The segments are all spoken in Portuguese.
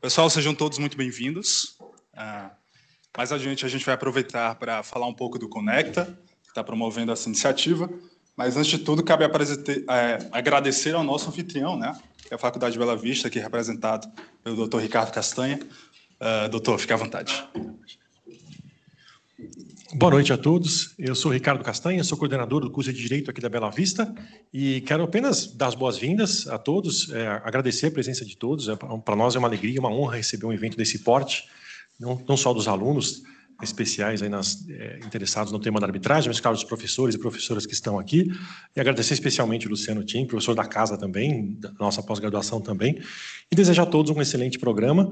Pessoal, sejam todos muito bem-vindos. Mais adiante, a gente vai aproveitar para falar um pouco do Conecta, que está promovendo essa iniciativa. Mas, antes de tudo, cabe agradecer ao nosso anfitrião, né, que é a Faculdade de Bela Vista, aqui representado pelo Dr. Ricardo Castanha. Doutor, fique à vontade. Boa noite a todos. Eu sou Ricardo Castanha, sou coordenador do curso de Direito aqui da Bela Vista e quero apenas dar as boas-vindas a todos, agradecer a presença de todos. Para nós é uma alegria, uma honra receber um evento desse porte, não só dos alunos especiais aí interessados no tema da arbitragem, mas claro, dos professores e professoras que estão aqui, e agradecer especialmente o Luciano Tim, professor da casa também, da nossa pós-graduação também, e desejar a todos um excelente programa,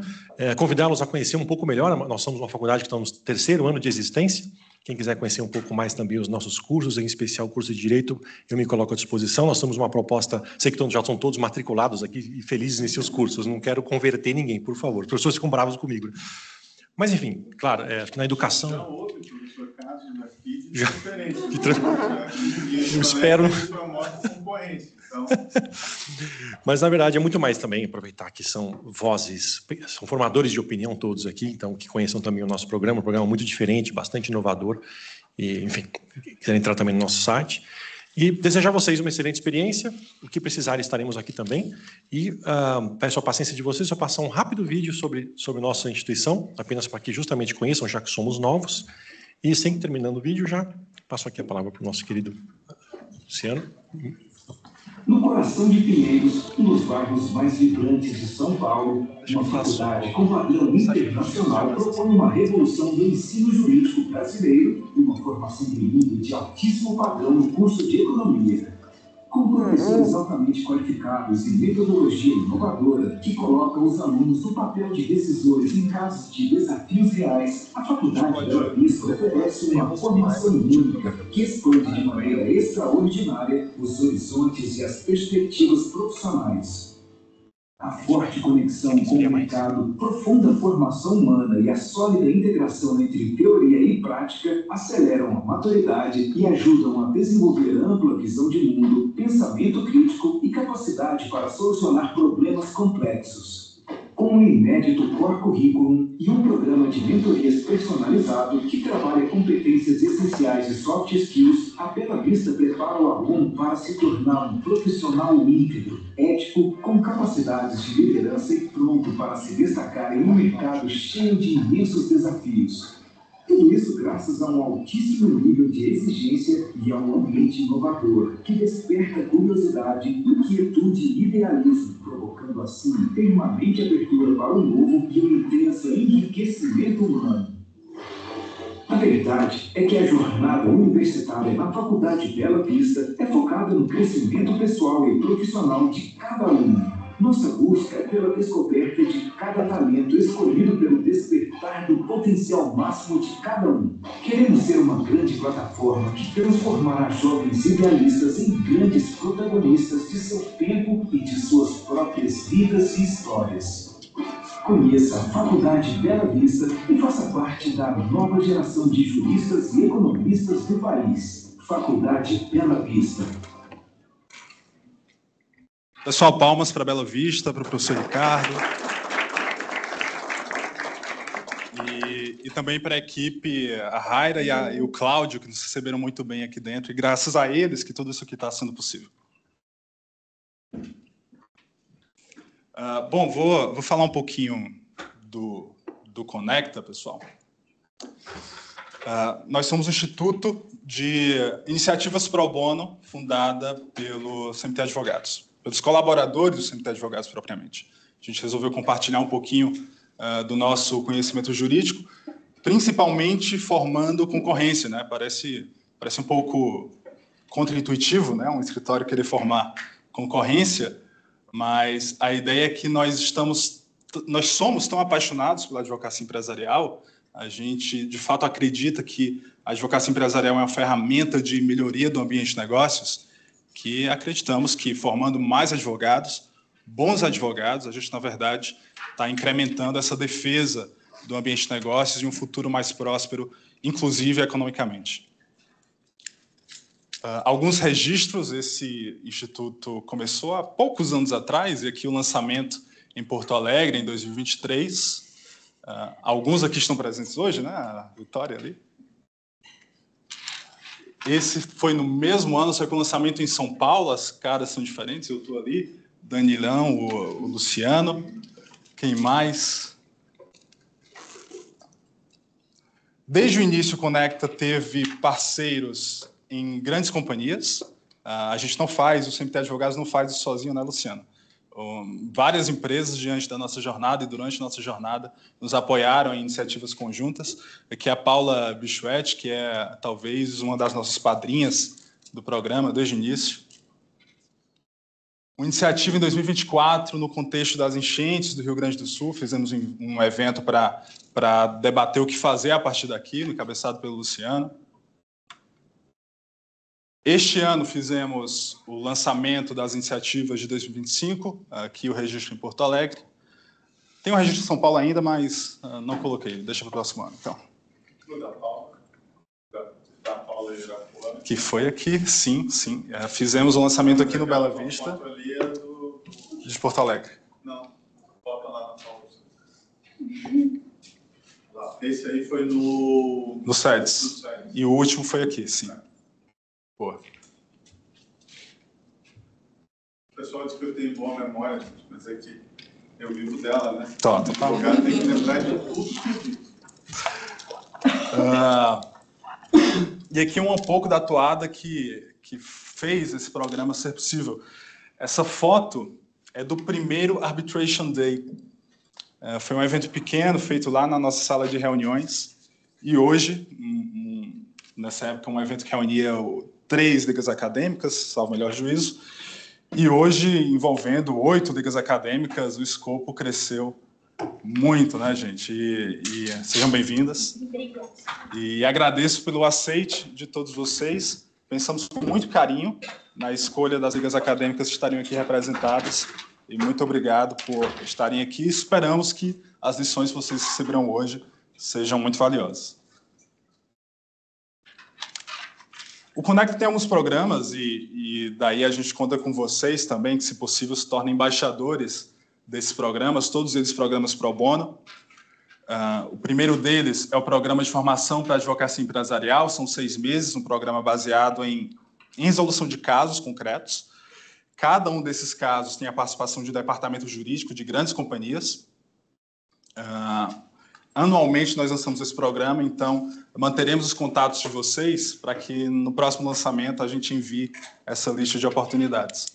convidá-los a conhecer um pouco melhor. Nós somos uma faculdade que estamos no 3º ano de existência. Quem quiser conhecer um pouco mais também os nossos cursos, em especial o curso de Direito, eu me coloco à disposição. Nós temos uma proposta, sei que já são todos matriculados aqui e felizes nesses seus cursos, não quero converter ninguém, por favor. Os professores ficam bravos comigo. Mas, enfim, claro, acho que na educação... Já houve, professor Cássio, aqui, diferente. Eu espero... Mas, na verdade, é muito mais também aproveitar que são vozes, são formadores de opinião todos aqui, então que conheçam também o nosso programa, um programa muito diferente, bastante inovador, e, enfim, quiserem entrar também no nosso site. E desejar a vocês uma excelente experiência, o que precisarem estaremos aqui também, e peço a paciência de vocês, eu passar um rápido vídeo sobre nossa instituição, apenas para que justamente conheçam, já que somos novos, e sem terminando o vídeo, já passo aqui a palavra para o nosso querido Luciano. No coração de Pinheiros, um dos bairros mais vibrantes de São Paulo, uma faculdade com padrão internacional propõe uma revolução do ensino jurídico brasileiro e uma formação bilíngue de altíssimo padrão no curso de Economia. Com professores altamente qualificados e metodologia inovadora que coloca os alunos no papel de decisores em casos de desafios reais, a Faculdade Bela Vista oferece uma formação única que expande de maneira extraordinária os horizontes e as perspectivas profissionais. A forte conexão com o mercado, profunda formação humana e a sólida integração entre teoria e prática aceleram a maturidade e ajudam a desenvolver ampla visão de mundo, pensamento crítico e capacidade para solucionar problemas complexos. Com um inédito core curriculum e um programa de mentorias personalizado que trabalha competências essenciais de soft skills, a Bela Vista prepara o aluno para se tornar um profissional íntegro, ético, com capacidades de liderança e pronto para se destacar em um mercado cheio de imensos desafios. Tudo isso graças a um altíssimo nível de exigência e a um ambiente inovador, que desperta curiosidade, inquietude e idealismo, provocando assim permanente abertura para o novo e um intenso enriquecimento humano. A verdade é que a jornada universitária na Faculdade Bela Vista é focada no crescimento pessoal e profissional de cada aluno. Nossa busca é pela descoberta de cada talento escolhido pelo despertar do potencial máximo de cada um. Queremos ser uma grande plataforma que transformará jovens idealistas em grandes protagonistas de seu tempo e de suas próprias vidas e histórias. Conheça a Faculdade Bela Vista e faça parte da nova geração de juristas e economistas do país. Faculdade Bela Vista. Pessoal, palmas para a Bela Vista, para o professor Ricardo. E também para a equipe, a Raira e o Cláudio, que nos receberam muito bem aqui dentro, e graças a eles que tudo isso aqui está sendo possível. Bom, vou falar um pouquinho do Conecta, pessoal. Nós somos um instituto de iniciativas pro bono, fundada pelo CMT Advogados, pelos colaboradores do CMT Advogados propriamente. A gente resolveu compartilhar um pouquinho do nosso conhecimento jurídico, principalmente formando concorrência, né? Parece um pouco contraintuitivo, né? Um escritório querer formar concorrência, mas a ideia é que nós somos tão apaixonados pela advocacia empresarial, a gente, de fato, acredita que a advocacia empresarial é uma ferramenta de melhoria do ambiente de negócios, que acreditamos que, formando mais advogados, bons advogados, a gente, na verdade, está incrementando essa defesa do ambiente de negócios e um futuro mais próspero, inclusive economicamente. Alguns registros, esse instituto começou há poucos anos atrás, e aqui o lançamento em Porto Alegre, em 2023. Alguns aqui estão presentes hoje, né? A Vitória ali. Esse foi no mesmo ano, só que o lançamento em São Paulo, as caras são diferentes, eu estou ali, Danilão, o Luciano, quem mais? Desde o início, o Conecta teve parceiros em grandes companhias. A gente não faz, o CMT Advogados não faz isso sozinho, né, Luciano? Várias empresas, diante da nossa jornada e durante a nossa jornada, nos apoiaram em iniciativas conjuntas. Aqui é a Paula Bichuete, que é talvez uma das nossas padrinhas do programa desde o início. Uma iniciativa em 2024, no contexto das enchentes do Rio Grande do Sul, fizemos um evento para debater o que fazer a partir daqui, encabeçado pelo Luciano. Este ano fizemos o lançamento das iniciativas de 2025, aqui o registro em Porto Alegre. Tem o registro em São Paulo ainda, mas não coloquei, deixa para o próximo ano. Então. Que foi aqui, sim. Fizemos o lançamento aqui no Bela Vista, de Porto Alegre. Não, bota lá na Paula. Esse aí foi no SEDES. E o último foi aqui, sim. Boa. O pessoal diz que eu tenho boa memória, mas é que eu vivo dela, né? Tá. O advogado tem que lembrar de tudo que eu vivo. E aqui um pouco da toada que fez esse programa ser possível. Essa foto é do primeiro Arbitration Day. Foi um evento pequeno, feito lá na nossa sala de reuniões. E hoje, nessa época, um evento que reunia 3 ligas acadêmicas, salvo melhor juízo. E hoje, envolvendo 8 ligas acadêmicas, o escopo cresceu muito, né, gente? E sejam bem-vindas. E agradeço pelo aceite de todos vocês. Pensamos com muito carinho na escolha das ligas acadêmicas que estariam aqui representadas. E muito obrigado por estarem aqui. Esperamos que as lições que vocês receberão hoje sejam muito valiosas. O Conecta tem alguns programas e daí a gente conta com vocês também, que, se possível, se tornem embaixadores desses programas, todos eles programas pro bono. O primeiro deles é o Programa de Formação para Advocacia Empresarial, são 6 meses, um programa baseado em resolução de casos concretos. Cada um desses casos tem a participação de um departamento jurídico de grandes companhias. Anualmente nós lançamos esse programa, então manteremos os contatos de vocês para que no próximo lançamento a gente envie essa lista de oportunidades.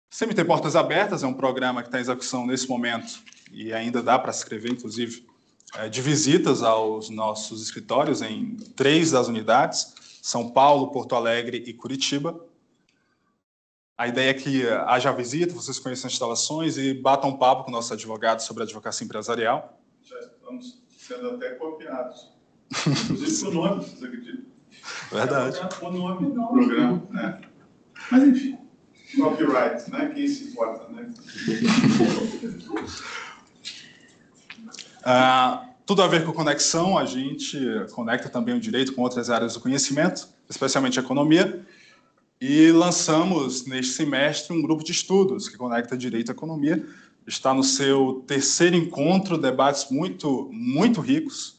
CMT Portas Abertas é um programa que está em execução nesse momento e ainda dá para se inscrever, inclusive, de visitas aos nossos escritórios em 3 das unidades, São Paulo, Porto Alegre e Curitiba. A ideia é que haja visita, vocês conheçam as instalações e batam um papo com nossos advogados sobre a advocacia empresarial. Já estamos sendo até copiados. Inclusive com o nome, vocês acreditam? Verdade. Com o nome do programa, né? Mas, enfim, copyright, né? Quem se importa, né? Tudo a ver com conexão, a gente conecta também o direito com outras áreas do conhecimento, especialmente a economia. E lançamos, neste semestre, um grupo de estudos que conecta direito à economia. Está no seu 3º encontro, debates muito ricos.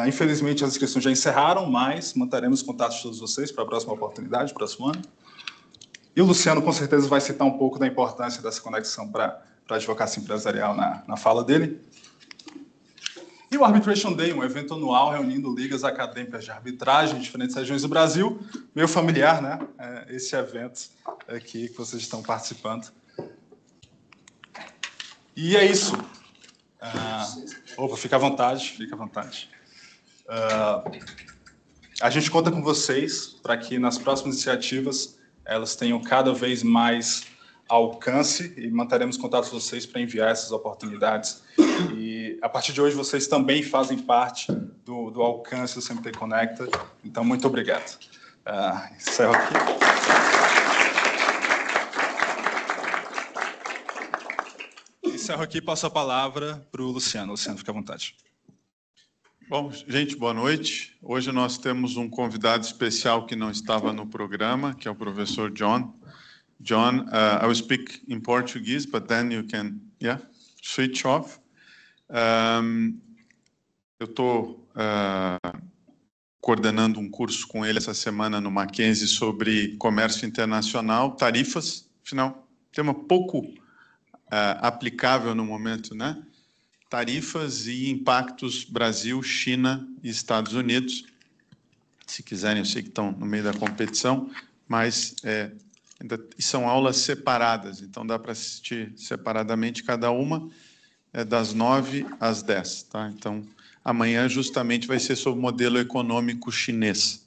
Infelizmente, as inscrições já encerraram, mas manteremos contato de todos vocês para a próxima oportunidade, próximo ano. E o Luciano, com certeza, vai citar um pouco da importância dessa conexão para a advocacia empresarial na fala dele. E o Arbitration Day, um evento anual reunindo ligas acadêmicas de arbitragem em diferentes regiões do Brasil. Meio familiar, né? Esse evento aqui que vocês estão participando. E é isso. Fica à vontade, fica à vontade. A gente conta com vocês para que nas próximas iniciativas elas tenham cada vez mais alcance e manteremos contato com vocês para enviar essas oportunidades. E a partir de hoje vocês também fazem parte do alcance do CMT Conecta. Então, muito obrigado. Encerro aqui. Encerro aqui e passo a palavra para o Luciano. Luciano, fica à vontade. Bom, gente, boa noite. Hoje nós temos um convidado especial que não estava no programa, que é o professor John. John, I will speak in Portuguese, but then you can Yeah, switch off. Eu estou coordenando um curso com ele essa semana no Mackenzie sobre comércio internacional, tarifas, afinal, tema pouco aplicável no momento, né? Tarifas e impactos Brasil, China e Estados Unidos. Se quiserem, eu sei que estão no meio da competição, mas ainda são aulas separadas, então dá para assistir separadamente cada uma, das 9 às 10, tá? Então, amanhã justamente vai ser sobre o modelo econômico chinês,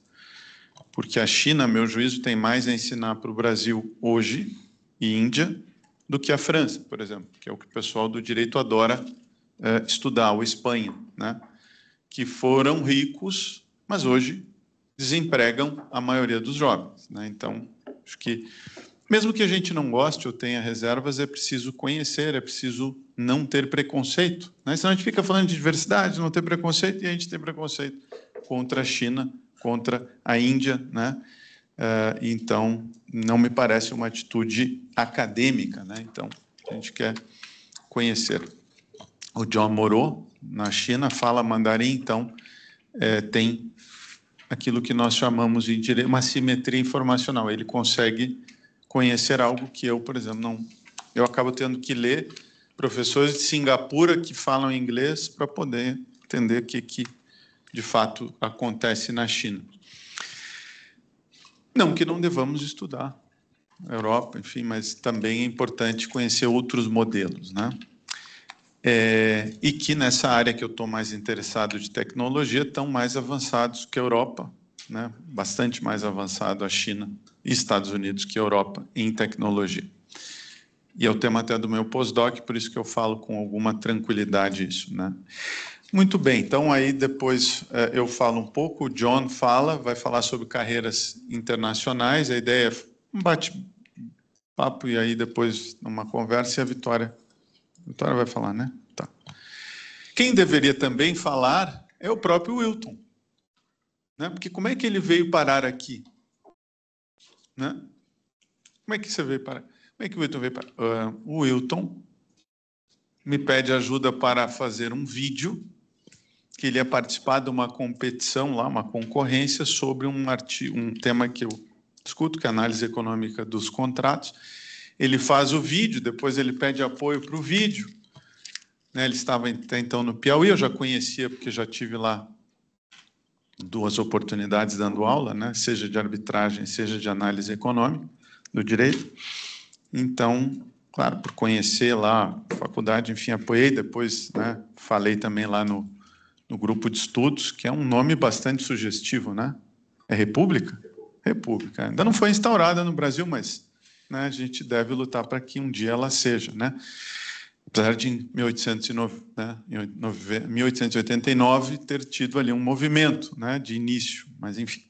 porque a China, a meu juízo, tem mais a ensinar para o Brasil hoje e Índia do que a França, por exemplo, que é o que o pessoal do direito adora estudar, ou Espanha, né? Que foram ricos, mas hoje desempregam a maioria dos jovens, né? Então, acho que, mesmo que a gente não goste ou tenha reservas, é preciso conhecer, é preciso não ter preconceito, né? Senão a gente fica falando de diversidade, não ter preconceito, e a gente tem preconceito contra a China, contra a Índia, né? Então, não me parece uma atitude acadêmica, né? Então, a gente quer conhecer. O John morou na China, fala mandarim, então tem aquilo que nós chamamos de uma simetria informacional. Ele consegue conhecer algo que eu, por exemplo, não... Eu acabo tendo que ler professores de Singapura que falam inglês para poder entender o que de fato acontece na China. Não que não devamos estudar a Europa, enfim, mas também é importante conhecer outros modelos, né? E que nessa área que eu estou mais interessado de tecnologia estão mais avançados que a Europa, né? Bastante mais avançado a China e Estados Unidos que a Europa em tecnologia. E é o tema até do meu pós-doc, por isso que eu falo com alguma tranquilidade isso, né? Muito bem, então aí depois eu falo um pouco, o John vai falar sobre carreiras internacionais, a ideia é um bate-papo e aí depois uma conversa e a Vitória vai falar, né? Tá. Quem deveria também falar é o próprio Wilton, né? Porque como é que ele veio parar aqui? Né? Como é que você veio parar? Como é que o Wilton veio parar? O Wilton me pede ajuda para fazer um vídeo que ele ia participar de uma competição lá, uma concorrência sobre um tema que eu discuto, que é a análise econômica dos contratos. Ele faz o vídeo, depois ele pede apoio para o vídeo. Né, ele estava até então no Piauí, eu já conhecia porque já tive lá 2 oportunidades dando aula, né, seja de arbitragem, seja de análise econômica do direito. Então, claro, por conhecer lá a faculdade, enfim, apoiei, depois, né, falei também lá no grupo de estudos, que é um nome bastante sugestivo, né? É República? República. Ainda não foi instaurada no Brasil, mas, né, a gente deve lutar para que um dia ela seja, né? Apesar de em 1889 ter tido ali um movimento, né, de início, mas enfim,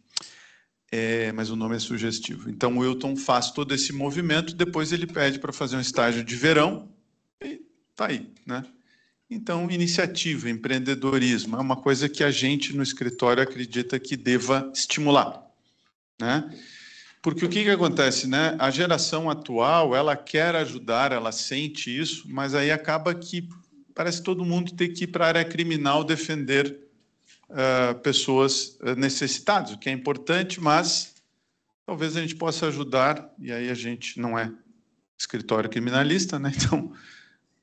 mas o nome é sugestivo. Então o Wilton faz todo esse movimento, depois ele pede para fazer um estágio de verão e está aí, né? Então, iniciativa, empreendedorismo é uma coisa que a gente no escritório acredita que deva estimular, né? Porque o que acontece, né? A geração atual, ela quer ajudar, ela sente isso, mas aí acaba que parece todo mundo ter que ir para a área criminal defender pessoas necessitadas, o que é importante, mas talvez a gente possa ajudar, e aí a gente não é escritório criminalista, né? Então,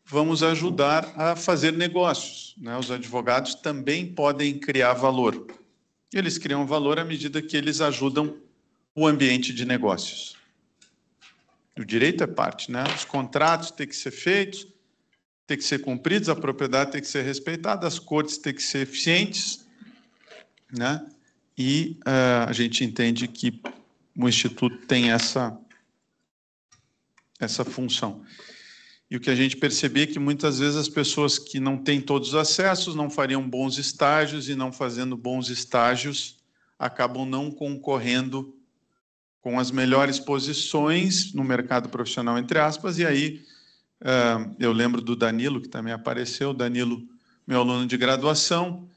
vamos ajudar a fazer negócios, né? Os advogados também podem criar valor. Eles criam valor à medida que eles ajudam o ambiente de negócios. O direito é parte, né? Os contratos têm que ser feitos, têm que ser cumpridos, a propriedade tem que ser respeitada, as cortes têm que ser eficientes, né? E a gente entende que o Instituto tem essa função. E o que a gente percebia é que muitas vezes as pessoas que não têm todos os acessos não fariam bons estágios e não fazendo bons estágios acabam não concorrendo com as melhores posições no mercado profissional, entre aspas, e aí eu lembro do Danilo, que também apareceu, Danilo, meu aluno de graduação,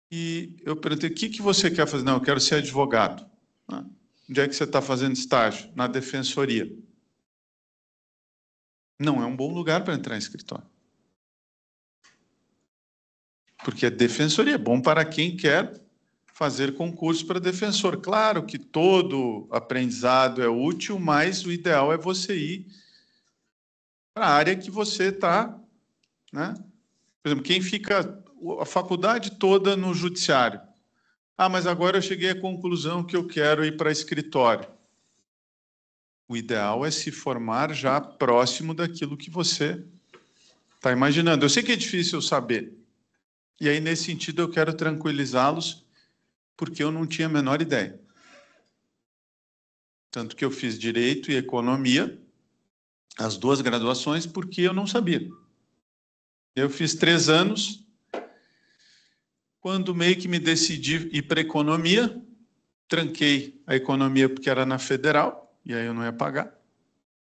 e eu perguntei, o que você quer fazer? Não, eu quero ser advogado. Onde é que você está fazendo estágio? Na defensoria. não é um bom lugar para entrar em escritório. Porque a defensoria é bom para quem quer fazer concurso para defensor. Claro que todo aprendizado é útil, mas o ideal é você ir para a área que você está, né? Por exemplo, quem fica a faculdade toda no judiciário. Ah, mas agora eu cheguei à conclusão que eu quero ir para escritório. O ideal é se formar já próximo daquilo que você está imaginando. Eu sei que é difícil saber. E aí, nesse sentido, eu quero tranquilizá-los, porque eu não tinha a menor ideia. Tanto que eu fiz Direito e Economia, as duas graduações, porque eu não sabia. Eu fiz 3 anos, quando meio que me decidi ir para Economia, tranquei a Economia porque era na Federal, e aí eu não ia pagar.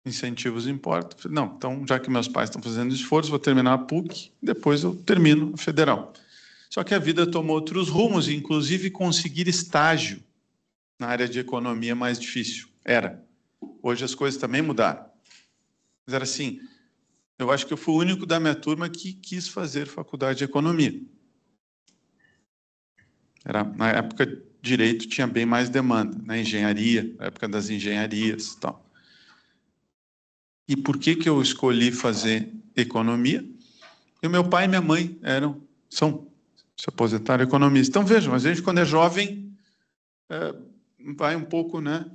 Incentivos importam. Falei, não, então, já que meus pais estão fazendo esforço, vou terminar a PUC, depois eu termino a Federal. Só que a vida tomou outros rumos, inclusive conseguir estágio na área de economia é mais difícil. Era. Hoje as coisas também mudaram. Mas era assim, eu acho que eu fui o único da minha turma que quis fazer faculdade de economia. Na época, direito tinha bem mais demanda, na engenharia, na época das engenharias e tal. E por que eu escolhi fazer economia? E meu pai e minha mãe se aposentaram economistas. Então, vejam, a gente, quando é jovem, vai um pouco, né?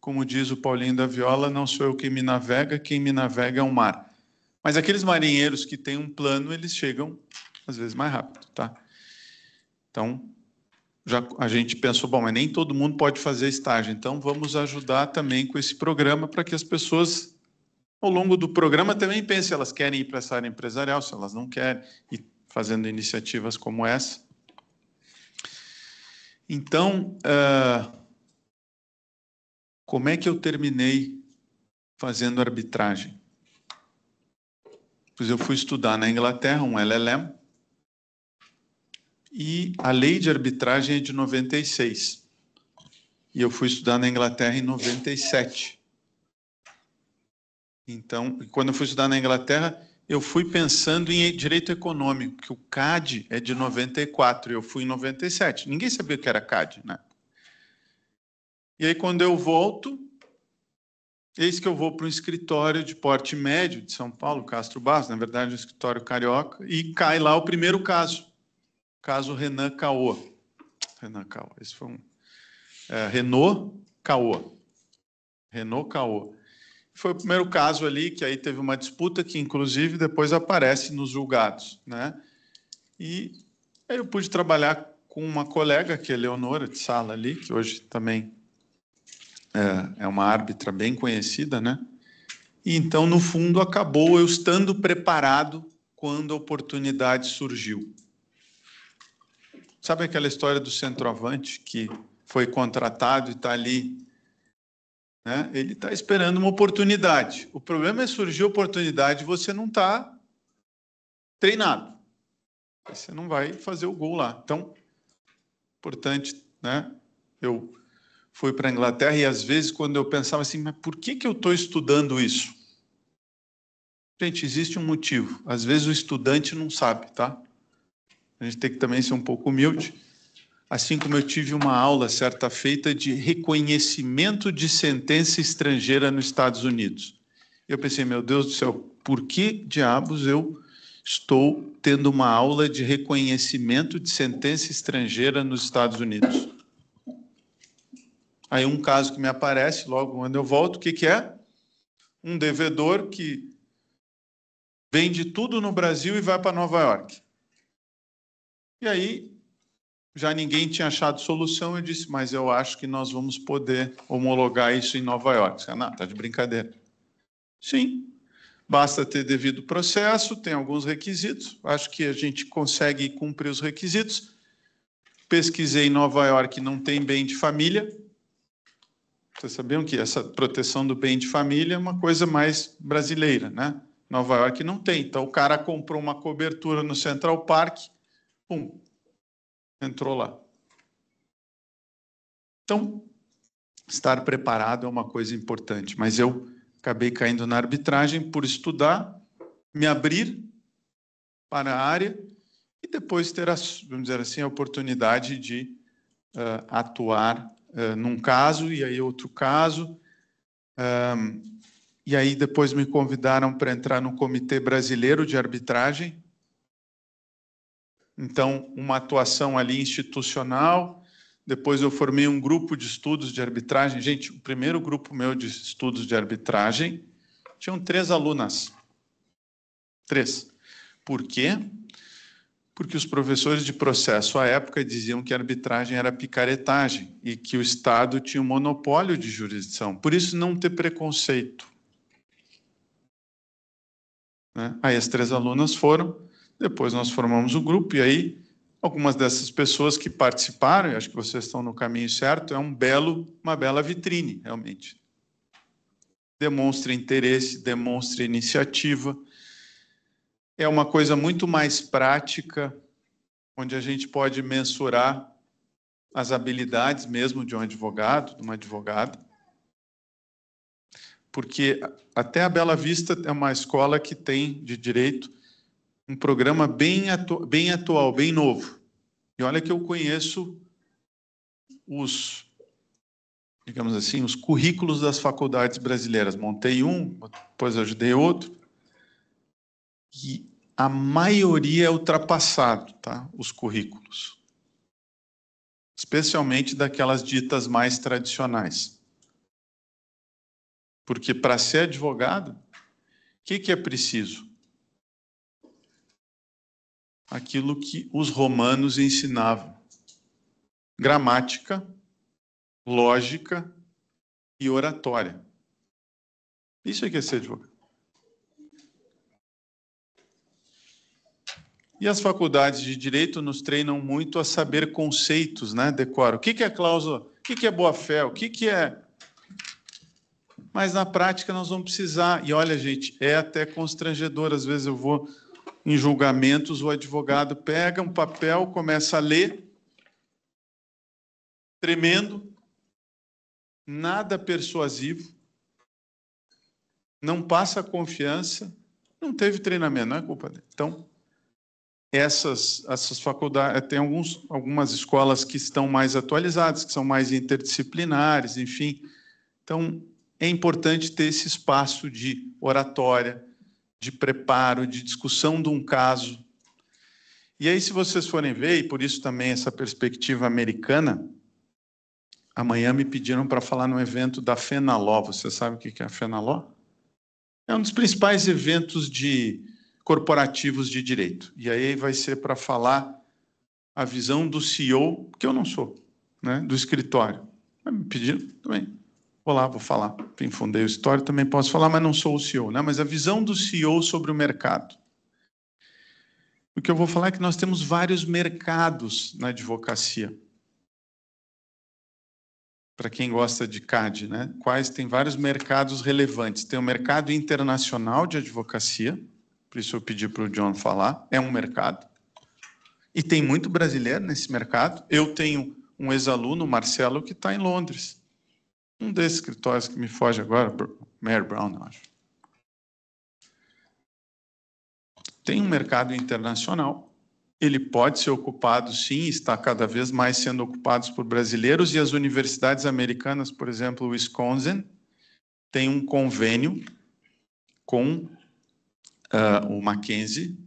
Como diz o Paulinho da Viola, não sou eu quem me navega é o mar. Mas aqueles marinheiros que têm um plano, eles chegam, às vezes, mais rápido, tá? Então, já a gente pensou, bom, mas nem todo mundo pode fazer estágio, então vamos ajudar também com esse programa para que as pessoas, ao longo do programa, também pensem se elas querem ir para essa área empresarial, se elas não querem, e fazendo iniciativas como essa. Então, como é que eu terminei fazendo arbitragem? Pois eu fui estudar na Inglaterra, um LLM, e a lei de arbitragem é de 96. E eu fui estudar na Inglaterra em 97. Então, quando eu fui estudar na Inglaterra, eu fui pensando em direito econômico, que o CAD é de 94, e eu fui em 97. Ninguém sabia o que era CAD, né? E aí, quando eu volto, eis que eu vou para um escritório de porte médio de São Paulo, Castro Barros, na verdade, um escritório carioca, e cai lá o primeiro caso Renan Caoa. Esse foi um... Renault Caoa. Foi o primeiro caso ali, que aí teve uma disputa que, inclusive, depois aparece nos julgados, né? E aí eu pude trabalhar com uma colega, que é Leonora de Sala ali, que hoje também é uma árbitra bem conhecida, né? E então, no fundo, acabou eu estando preparado quando a oportunidade surgiu. Sabe aquela história do centroavante que foi contratado e está ali, né? Ele está esperando uma oportunidade. O problema é surgir oportunidade e você não está treinado. Você não vai fazer o gol lá. Então, importante, né? Eu fui para a Inglaterra e, às vezes, quando eu pensava assim, mas por que eu estou estudando isso? Gente, existe um motivo. Às vezes o estudante não sabe, tá? A gente tem que também ser um pouco humilde. Assim como eu tive uma aula certa feita de reconhecimento de sentença estrangeira nos Estados Unidos. Eu pensei, meu Deus do céu, por que diabos eu estou tendo uma aula de reconhecimento de sentença estrangeira nos Estados Unidos? Aí um caso que me aparece logo quando eu volto, o que é? Um devedor que vende tudo no Brasil e vai para Nova York. E aí, já ninguém tinha achado solução, eu disse, mas eu acho que nós vamos poder homologar isso em Nova York. Não, está de brincadeira. Sim, basta ter devido processo, tem alguns requisitos, acho que a gente consegue cumprir os requisitos. Pesquisei em Nova York, não tem bem de família. Vocês sabiam que essa proteção do bem de família é uma coisa mais brasileira, né? Nova York não tem. Então, o cara comprou uma cobertura no Central Park, pum, entrou lá. Então, estar preparado é uma coisa importante, mas eu acabei caindo na arbitragem por estudar, me abrir para a área e depois ter, vamos dizer assim, a oportunidade de atuar num caso e aí outro caso. E aí depois me convidaram para entrar no Comitê Brasileiro de Arbitragem. Então, uma atuação ali institucional. Depois eu formei um grupo de estudos de arbitragem. Gente, o primeiro grupo meu de estudos de arbitragem tinham 3 alunas. 3. Por quê? Porque os professores de processo à época diziam que a arbitragem era picaretagem e que o Estado tinha um monopólio de jurisdição. Por isso, não ter preconceito. Né? Aí as 3 alunas foram, depois nós formamos o grupo, e aí algumas dessas pessoas que participaram, e acho que vocês estão no caminho certo, é uma bela vitrine, realmente. Demonstra interesse, demonstra iniciativa. É uma coisa muito mais prática, onde a gente pode mensurar as habilidades mesmo de um advogado, de uma advogada. Porque até a Bela Vista é uma escola que tem, de direito, um programa bem atual, bem novo. E olha que eu conheço digamos assim, os currículos das faculdades brasileiras. Montei um, depois ajudei outro. E a maioria é ultrapassado, tá? Os currículos. Especialmente daquelas ditas mais tradicionais. Porque para ser advogado, o que é preciso? Aquilo que os romanos ensinavam. Gramática, lógica e oratória. Isso é que é ser advogado. E as faculdades de direito nos treinam muito a saber conceitos, né? Decora. O que é cláusula? O que é boa-fé? O que é... Mas na prática nós vamos precisar. E olha, gente, é até constrangedor. Às vezes eu vou em julgamentos, o advogado pega um papel, começa a ler, tremendo, nada persuasivo, não passa confiança, não teve treinamento, não é culpa dele. Então, essas faculdades, tem algumas escolas que estão mais atualizadas, que são mais interdisciplinares, enfim. Então, é importante ter esse espaço de oratória, de preparo, de discussão de um caso. E aí, se vocês forem ver, e por isso também essa perspectiva americana, amanhã me pediram para falar no evento da FENALO. Você sabe o que é a FENALO? É um dos principais eventos corporativos de direito. E aí vai ser para falar a visão do CEO, que eu não sou, né, do escritório. Mas me pediram também. Vou lá, vou falar. Enfim, fundei o escritório, também posso falar, mas não sou o CEO, né? Mas a visão do CEO sobre o mercado. O que eu vou falar é que nós temos vários mercados na advocacia. Para quem gosta de CAD, né? Tem vários mercados relevantes. Tem o mercado internacional de advocacia, por isso eu pedi para o John falar, é um mercado. E tem muito brasileiro nesse mercado. Eu tenho um ex-aluno, Marcelo, que está em Londres. Um desses escritórios que me foge agora, Mayer Brown, eu acho. Tem um mercado internacional. Ele pode ser ocupado, sim, está cada vez mais sendo ocupado por brasileiros, e as universidades americanas, por exemplo, o Wisconsin, tem um convênio com o Mackenzie,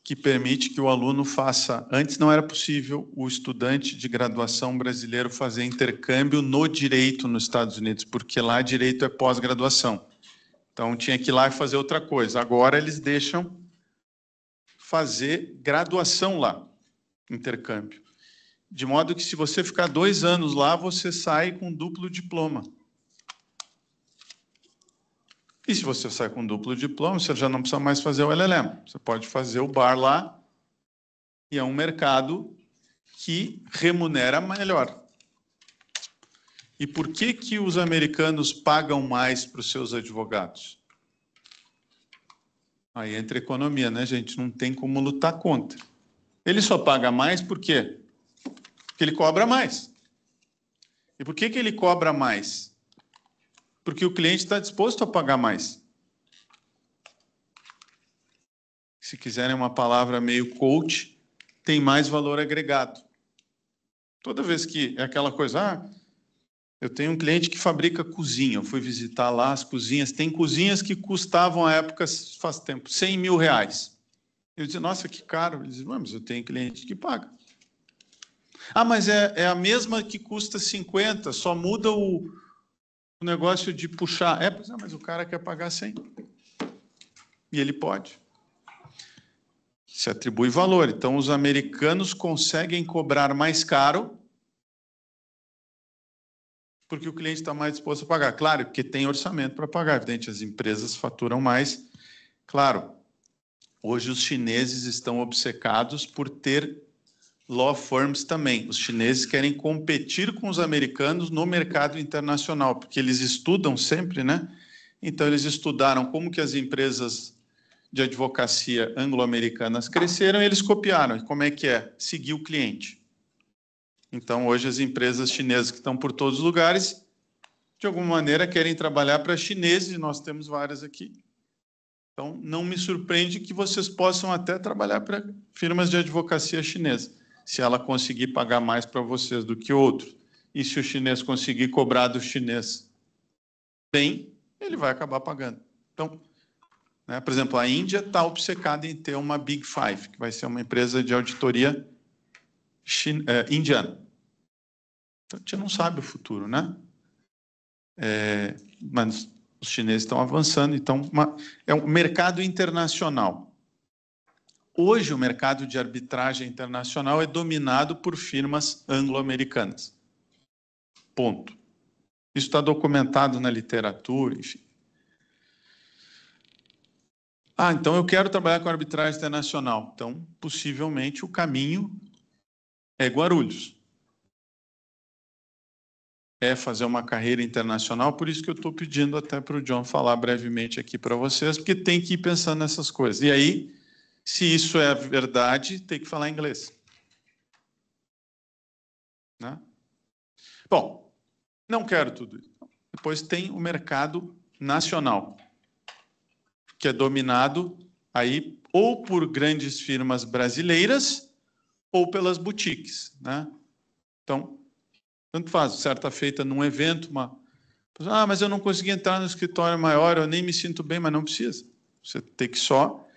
que permite que o aluno faça... Antes não era possível o estudante de graduação brasileiro fazer intercâmbio no direito nos Estados Unidos, porque lá direito é pós-graduação. Então tinha que ir lá e fazer outra coisa. Agora eles deixam fazer graduação lá, intercâmbio. De modo que se você ficar 2 anos lá, você sai com duplo diploma. E se você sai com duplo diploma, você já não precisa mais fazer o LLM. Você pode fazer o bar lá, e é um mercado que remunera melhor. E por que os americanos pagam mais para os seus advogados? Aí entra economia, né, gente? Não tem como lutar contra. Ele só paga mais por quê? Porque ele cobra mais. E por que ele cobra mais? Porque o cliente está disposto a pagar mais. Se quiserem uma palavra meio coach, tem mais valor agregado. Toda vez que é aquela coisa, eu tenho um cliente que fabrica cozinha, eu fui visitar lá as cozinhas, tem cozinhas que custavam à época, faz tempo, 100 mil reais. Eu disse, nossa, que caro. Ele disse, mas eu tenho cliente que paga. Mas é a mesma que custa 50, só muda o negócio de puxar. Mas o cara quer pagar 100. E ele pode. Se atribui valor. Então, os americanos conseguem cobrar mais caro porque o cliente está mais disposto a pagar. Claro, porque tem orçamento para pagar. Evidente, as empresas faturam mais. Claro, hoje os chineses estão obcecados por ter law firms também. Os chineses querem competir com os americanos no mercado internacional, porque eles estudam sempre, né? Então, eles estudaram como que as empresas de advocacia anglo-americanas cresceram e eles copiaram. E como é que é? Seguir o cliente. Então, hoje, as empresas chinesas que estão por todos os lugares, de alguma maneira, querem trabalhar para chineses, e nós temos várias aqui. Então, não me surpreende que vocês possam até trabalhar para firmas de advocacia chinesa, se ela conseguir pagar mais para vocês do que outro. E se o chinês conseguir cobrar do chinês bem, ele vai acabar pagando. Então, por exemplo, a Índia está obcecada em ter uma Big Five, que vai ser uma empresa de auditoria indiana. Então, a gente não sabe o futuro, né? Mas os chineses estão avançando, então é um mercado internacional. Hoje, o mercado de arbitragem internacional é dominado por firmas anglo-americanas. Ponto. Isso está documentado na literatura, enfim. Então eu quero trabalhar com arbitragem internacional. Então, possivelmente, o caminho é Guarulhos. É fazer uma carreira internacional, por isso que eu estou pedindo até para o John falar brevemente aqui para vocês, porque tem que ir pensando nessas coisas. E aí, se isso é verdade, tem que falar inglês. Né? Bom, não quero tudo isso. Depois tem o mercado nacional, que é dominado aí ou por grandes firmas brasileiras ou pelas boutiques, né? Então, tanto faz, certa feita num evento, mas eu não consegui entrar no escritório maior, eu nem me sinto bem, mas não precisa. Você tem que só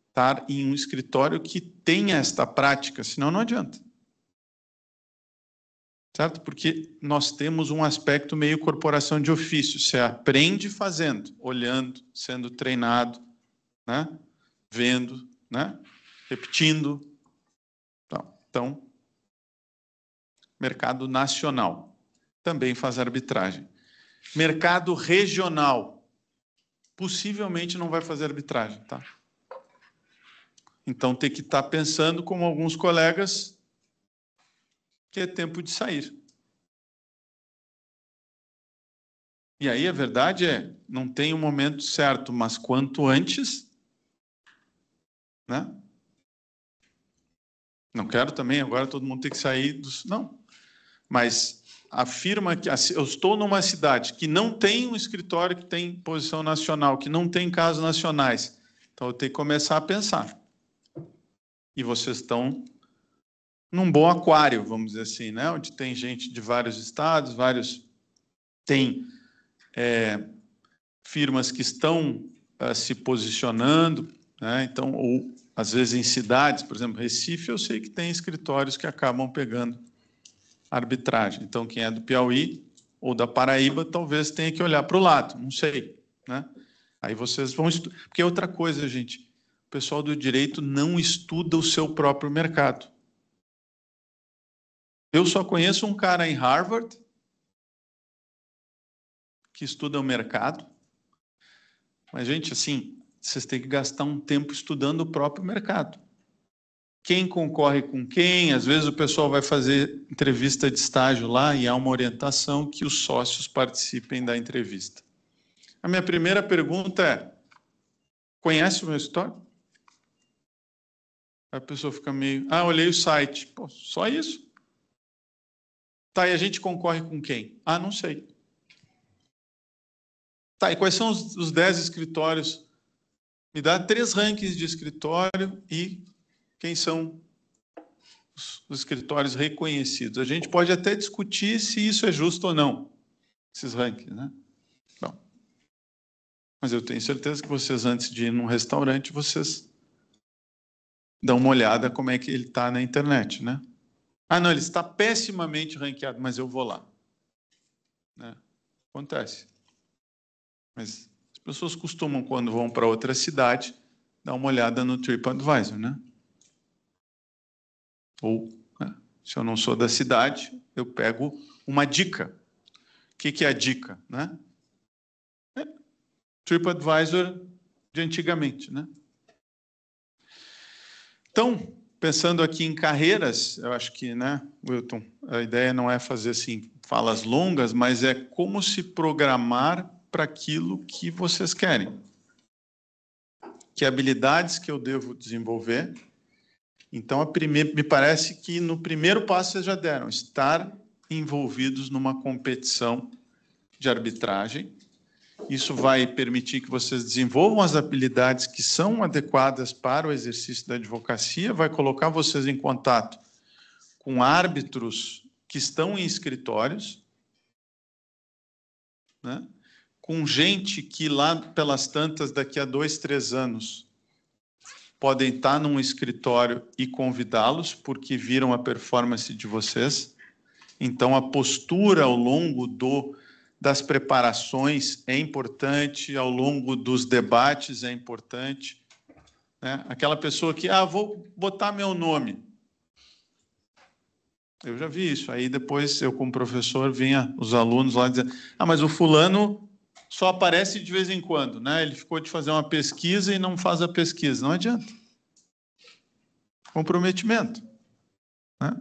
estar em um escritório que tenha esta prática, senão não adianta. Certo? Porque nós temos um aspecto meio corporação de ofício. Você aprende fazendo, olhando, sendo treinado, né? Vendo, né? Repetindo. Então, mercado nacional também faz arbitragem. Mercado regional possivelmente não vai fazer arbitragem, tá? Então tem que estar pensando, como alguns colegas, que é tempo de sair. E aí a verdade não tem um momento certo, mas quanto antes, né? Não quero também, agora todo mundo tem que sair dos... Não. Mas afirma que eu estou numa cidade que não tem um escritório que tem posição nacional, que não tem casos nacionais. Então eu tenho que começar a pensar. E vocês estão num bom aquário, vamos dizer assim, né? Onde tem gente de vários estados, tem firmas que estão se posicionando, né? Então, ou às vezes em cidades, por exemplo, Recife, eu sei que tem escritórios que acabam pegando arbitragem. Então, quem é do Piauí ou da Paraíba, talvez tenha que olhar para o lado, não sei, né? Aí vocês vão estudar. Porque é outra coisa, gente, o pessoal do direito não estuda o seu próprio mercado. Eu só conheço um cara em Harvard que estuda o mercado, mas, gente, assim, vocês têm que gastar um tempo estudando o próprio mercado. Quem concorre com quem, às vezes o pessoal vai fazer entrevista de estágio lá e há uma orientação que os sócios participem da entrevista. A minha primeira pergunta é, conhece o meu escritório? Aí a pessoa fica meio, olhei o site. Pô, só isso? Tá, e a gente concorre com quem? Não sei. Tá, e quais são os 10 escritórios? Me dá 3 rankings de escritório e quem são os escritórios reconhecidos. A gente pode até discutir se isso é justo ou não, esses rankings, né? Bom, mas eu tenho certeza que vocês, antes de ir num restaurante, vocês dão uma olhada como é que ele está na internet, né? Ah, não, ele está pessimamente ranqueado, mas eu vou lá. Né? Acontece. Mas as pessoas costumam, quando vão para outra cidade, dar uma olhada no TripAdvisor, né? Ou, né, se eu não sou da cidade, eu pego uma dica. O que é a dica, né? TripAdvisor de antigamente, né? Então, pensando aqui em carreiras, eu acho que, né, Wilton, a ideia não é fazer assim falas longas, mas é como se programar para aquilo que vocês querem. Que habilidades que eu devo desenvolver. Então, me parece que no primeiro passo vocês já deram, estar envolvidos numa competição de arbitragem. Isso vai permitir que vocês desenvolvam as habilidades que são adequadas para o exercício da advocacia, vai colocar vocês em contato com árbitros que estão em escritórios, né? Com gente que lá pelas tantas, daqui a 2, 3 anos, podem estar num escritório e convidá-los, porque viram a performance de vocês. Então, a postura ao longo das preparações é importante, ao longo dos debates é importante. Né? Aquela pessoa que, vou botar meu nome. Eu já vi isso. Aí depois eu, como professor, vinha os alunos lá dizendo, mas o fulano só aparece de vez em quando, né? Ele ficou de fazer uma pesquisa e não faz a pesquisa. Não adianta. Comprometimento. Né?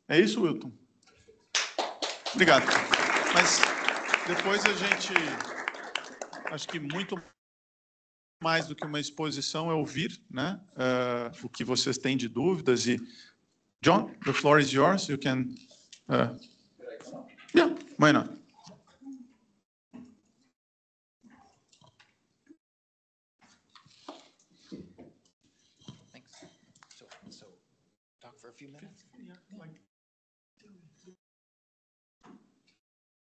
É isso, Wilton? Obrigado. Mas depois a gente, acho que muito mais do que uma exposição é ouvir, né, o que vocês têm de dúvidas. E John, the floor is yours. You can. Yeah, why not? Thanks. So talk for a few minutes. Yeah,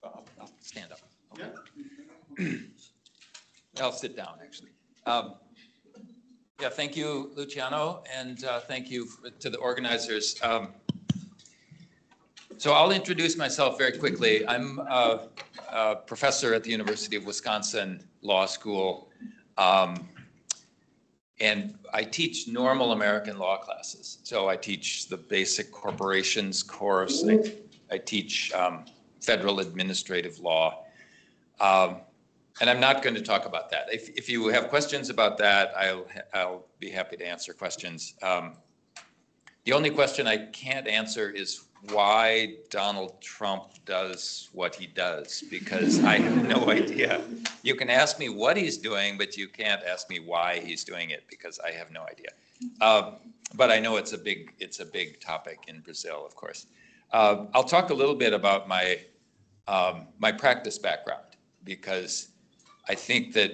I'll stand up. Okay. Yeah. I'll sit down, actually. Yeah, thank you, Luciano, and thank you to the organizers. So I'll introduce myself very quickly. I'm a professor at the University of Wisconsin Law School, and I teach normal American law classes. So I teach the basic corporations course. I teach federal administrative law. And I'm not going to talk about that. If you have questions about that, I'll be happy to answer questions. The only question I can't answer is why Donald Trump does what he does, because I have no idea. You can ask me what he's doing, but you can't ask me why he's doing it, because I have no idea. But I know it's a big topic in Brazil, of course. I'll talk a little bit about my practice background, because I think that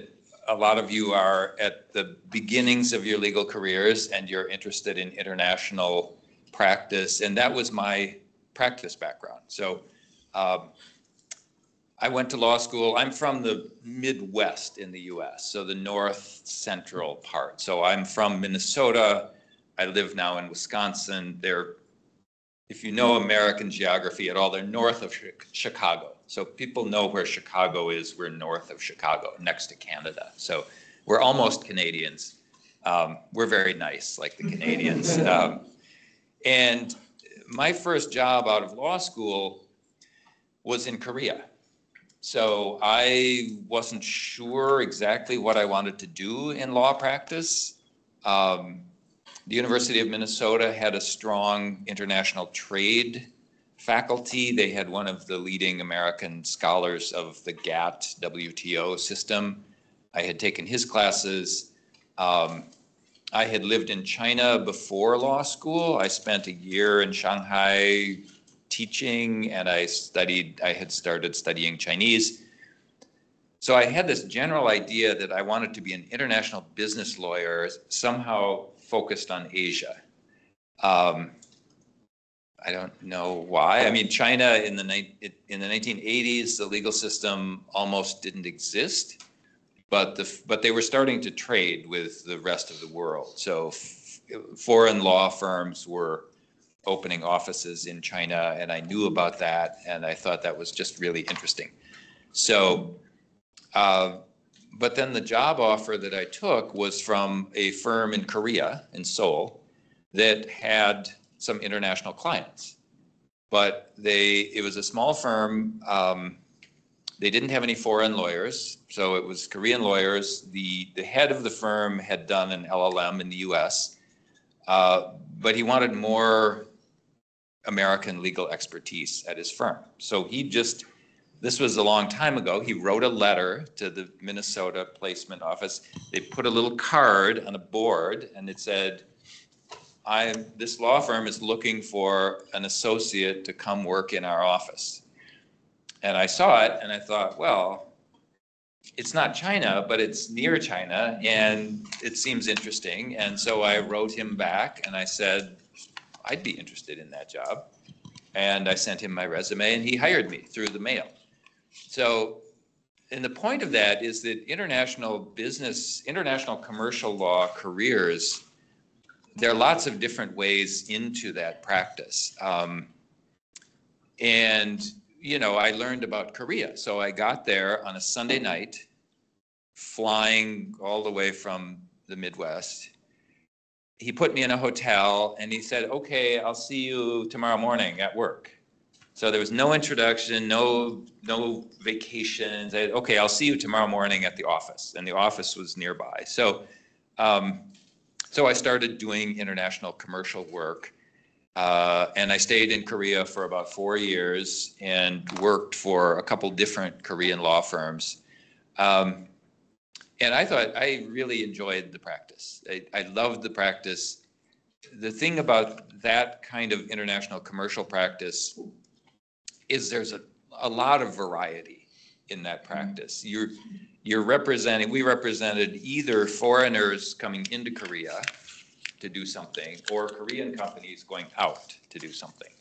a lot of you are at the beginnings of your legal careers and you're interested in international practice, and that was my practice background. So I went to law school. I'm from the Midwest in the US, so the north central part. So I'm from Minnesota. I live now in Wisconsin. If you know American geography at all, they're north of Chicago. So people know where Chicago is. We're north of Chicago, next to Canada. So we're almost Canadians. We're very nice, like the Canadians. And my first job out of law school was in Korea. So I wasn't sure exactly what I wanted to do in law practice. The University of Minnesota had a strong international trade faculty. They had one of the leading American scholars of the GATT WTO system. I had taken his classes. I had lived in China before law school. I spent a year in Shanghai teaching, and I had started studying Chinese. So I had this general idea that I wanted to be an international business lawyer, somehow focused on Asia. I don't know why. I mean, China in the 1980s, the legal system almost didn't exist, but they were starting to trade with the rest of the world. So foreign law firms were opening offices in China, and I knew about that, and I thought that was just really interesting. So, but then the job offer that I took was from a firm in Korea, in Seoul, that had some international clients. But it was a small firm. They didn't have any foreign lawyers, so it was Korean lawyers. The head of the firm had done an LLM in the US, but he wanted more American legal expertise at his firm. So this was a long time ago, he wrote a letter to the Minnesota placement office. They put a little card on a board and it said, this law firm is looking for an associate to come work in our office. And I saw it and I thought, well, it's not China, but it's near China and it seems interesting. And so I wrote him back and I said, I'd be interested in that job. And I sent him my resume and he hired me through the mail. So, and the point of that is that international commercial law careers, there are lots of different ways into that practice. And, you know, I learned about Korea. So I got there on a Sunday night, flying all the way from the Midwest. He put me in a hotel and he said, okay, I'll see you tomorrow morning at work. So there was no introduction, no vacations. Okay, I'll see you tomorrow morning at the office. And the office was nearby. So I started doing international commercial work. And I stayed in Korea for about 4 years and worked for a couple different Korean law firms. And I thought I really enjoyed the practice. I loved the practice. The thing about that kind of international commercial practice is there's a lot of variety in that practice. We represented either foreigners coming into Korea to do something or Korean companies going out to do something.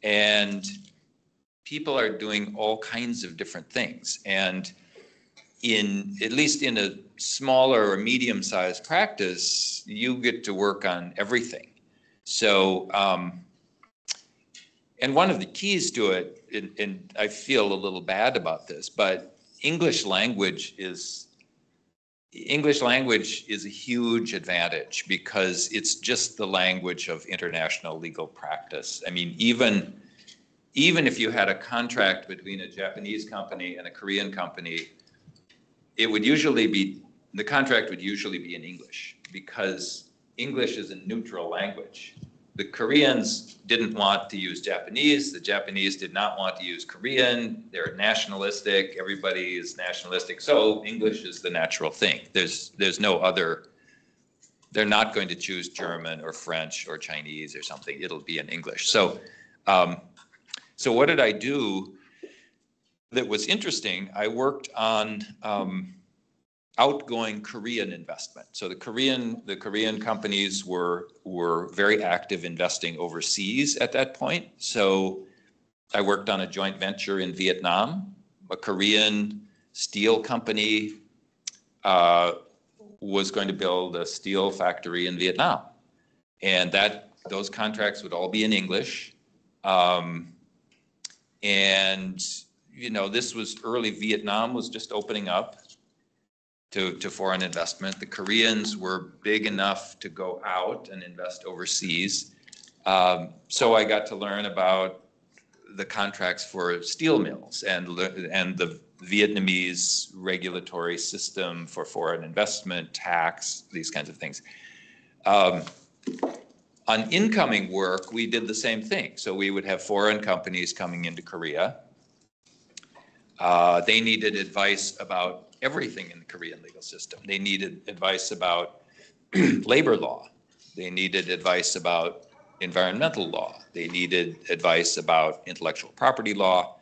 And people are doing all kinds of different things. And at least in a smaller or medium-sized practice, you get to work on everything. So, and one of the keys to it, and I feel a little bad about this, but English language is a huge advantage because it's just the language of international legal practice. I mean, even if you had a contract between a Japanese company and a Korean company, the contract would usually be in English because English is a neutral language. The Koreans didn't want to use Japanese. The Japanese did not want to use Korean. They're nationalistic. Everybody is nationalistic. So English is the natural thing. There's no other. They're not going to choose German or French or Chinese or something. It'll be in English. So what did I do that was interesting? I worked on outgoing Korean investment. So the Korean companies were very active investing overseas at that point. So I worked on a joint venture in Vietnam. A Korean steel company was going to build a steel factory in Vietnam. And those contracts would all be in English. And, you know, this was early. Vietnam was just opening up to foreign investment. The Koreans were big enough to go out and invest overseas. So I got to learn about the contracts for steel mills and the Vietnamese regulatory system for foreign investment, tax, these kinds of things. On incoming work, we did the same thing. So we would have foreign companies coming into Korea. They needed advice about everything in the Korean legal system. They needed advice about labor law. They needed advice about environmental law. They needed advice about intellectual property law.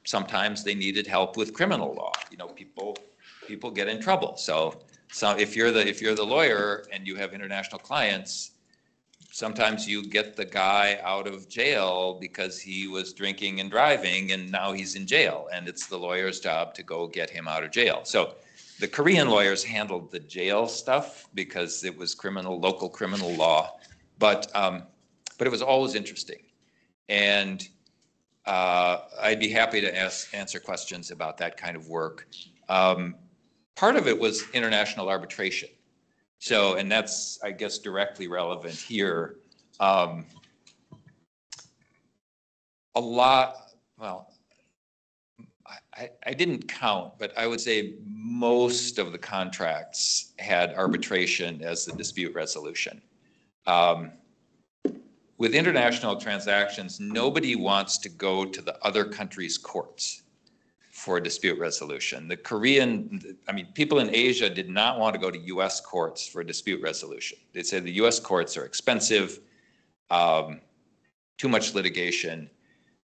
Sometimes they needed help with criminal law. You know, people get in trouble. So if you're the lawyer and you have international clients, sometimes you get the guy out of jail because he was drinking and driving and now he's in jail, and it's the lawyer's job to go get him out of jail. So the Korean lawyers handled the jail stuff because it was local criminal law, but it was always interesting. And I'd be happy to answer questions about that kind of work. Part of it was international arbitration. So, and that's, I guess, directly relevant here. A lot, well, I didn't count, but I would say most of the contracts had arbitration as the dispute resolution. With international transactions, nobody wants to go to the other country's courts for dispute resolution. People in Asia did not want to go to US courts for dispute resolution. They said the US courts are expensive, too much litigation.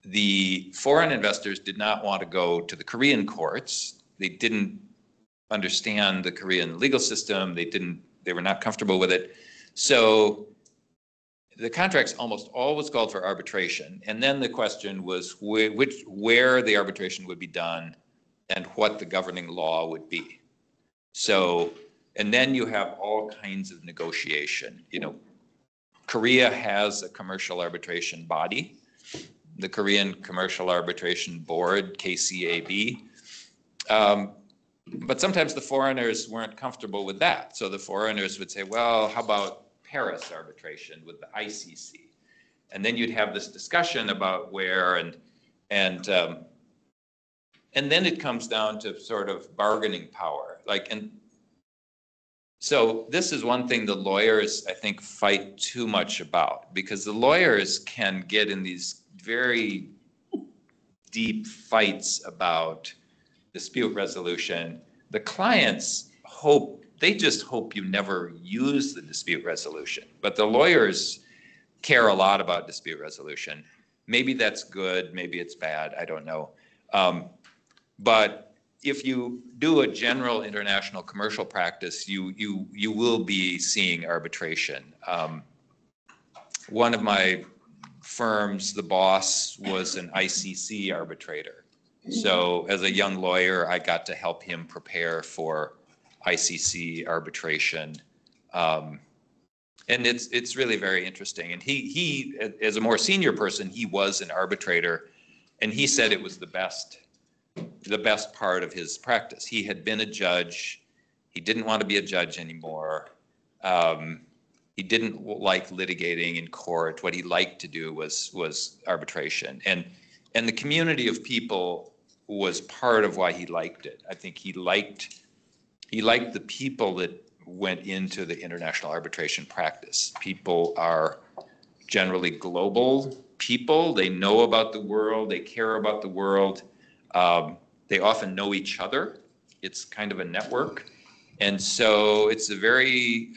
The foreign investors did not want to go to the Korean courts. They didn't understand the Korean legal system. They were not comfortable with it. So the contracts almost always called for arbitration. And then the question was where the arbitration would be done and what the governing law would be. So, and then you have all kinds of negotiation. You know, Korea has a commercial arbitration body, the Korean Commercial Arbitration Board, KCAB. But sometimes the foreigners weren't comfortable with that. So the foreigners would say, well, how about Paris arbitration with the ICC? And then you'd have this discussion about where, and then it comes down to sort of bargaining power. So this is one thing the lawyers, I think, fight too much about, because the lawyers can get in these very deep fights about dispute resolution. The clients they just hope you never use the dispute resolution. But the lawyers care a lot about dispute resolution. Maybe that's good, maybe it's bad, I don't know. But if you do a general international commercial practice, you will be seeing arbitration. One of my firms, the boss was an ICC arbitrator. So as a young lawyer, I got to help him prepare for ICC arbitration. And it's really very interesting. And he, as a more senior person, he was an arbitrator, and he said it was the best part of his practice. He had been a judge. He didn't want to be a judge anymore. He didn't like litigating in court. What he liked to do was arbitration. And the community of people was part of why he liked it. I think he liked the people that went into the international arbitration practice. People are generally global people. They know about the world. They care about the world. They often know each other. It's kind of a network. And so it's a very,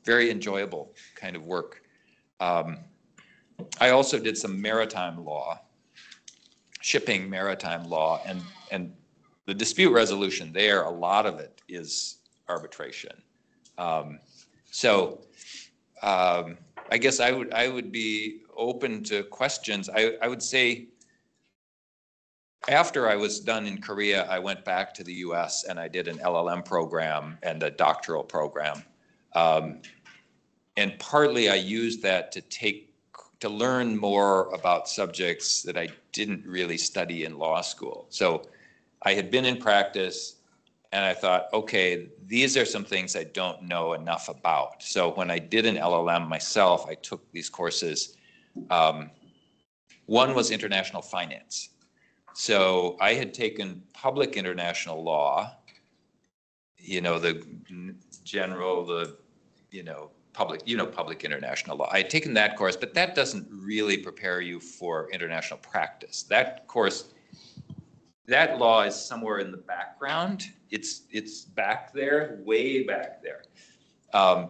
very enjoyable kind of work. I also did some maritime law, shipping maritime law, and the dispute resolution there, a lot of it is arbitration. I guess I would be open to questions. I would say after I was done in Korea, I went back to the US and I did an LLM program and a doctoral program. And partly I used that to learn more about subjects that I didn't really study in law school. So I had been in practice and I thought, okay, these are some things I don't know enough about. So when I did an LLM myself, I took these courses. One was international finance. So I had taken public international law, public international law. I had taken that course, but that doesn't really prepare you for international practice. That course, that law is somewhere in the background. It's back there, way back there.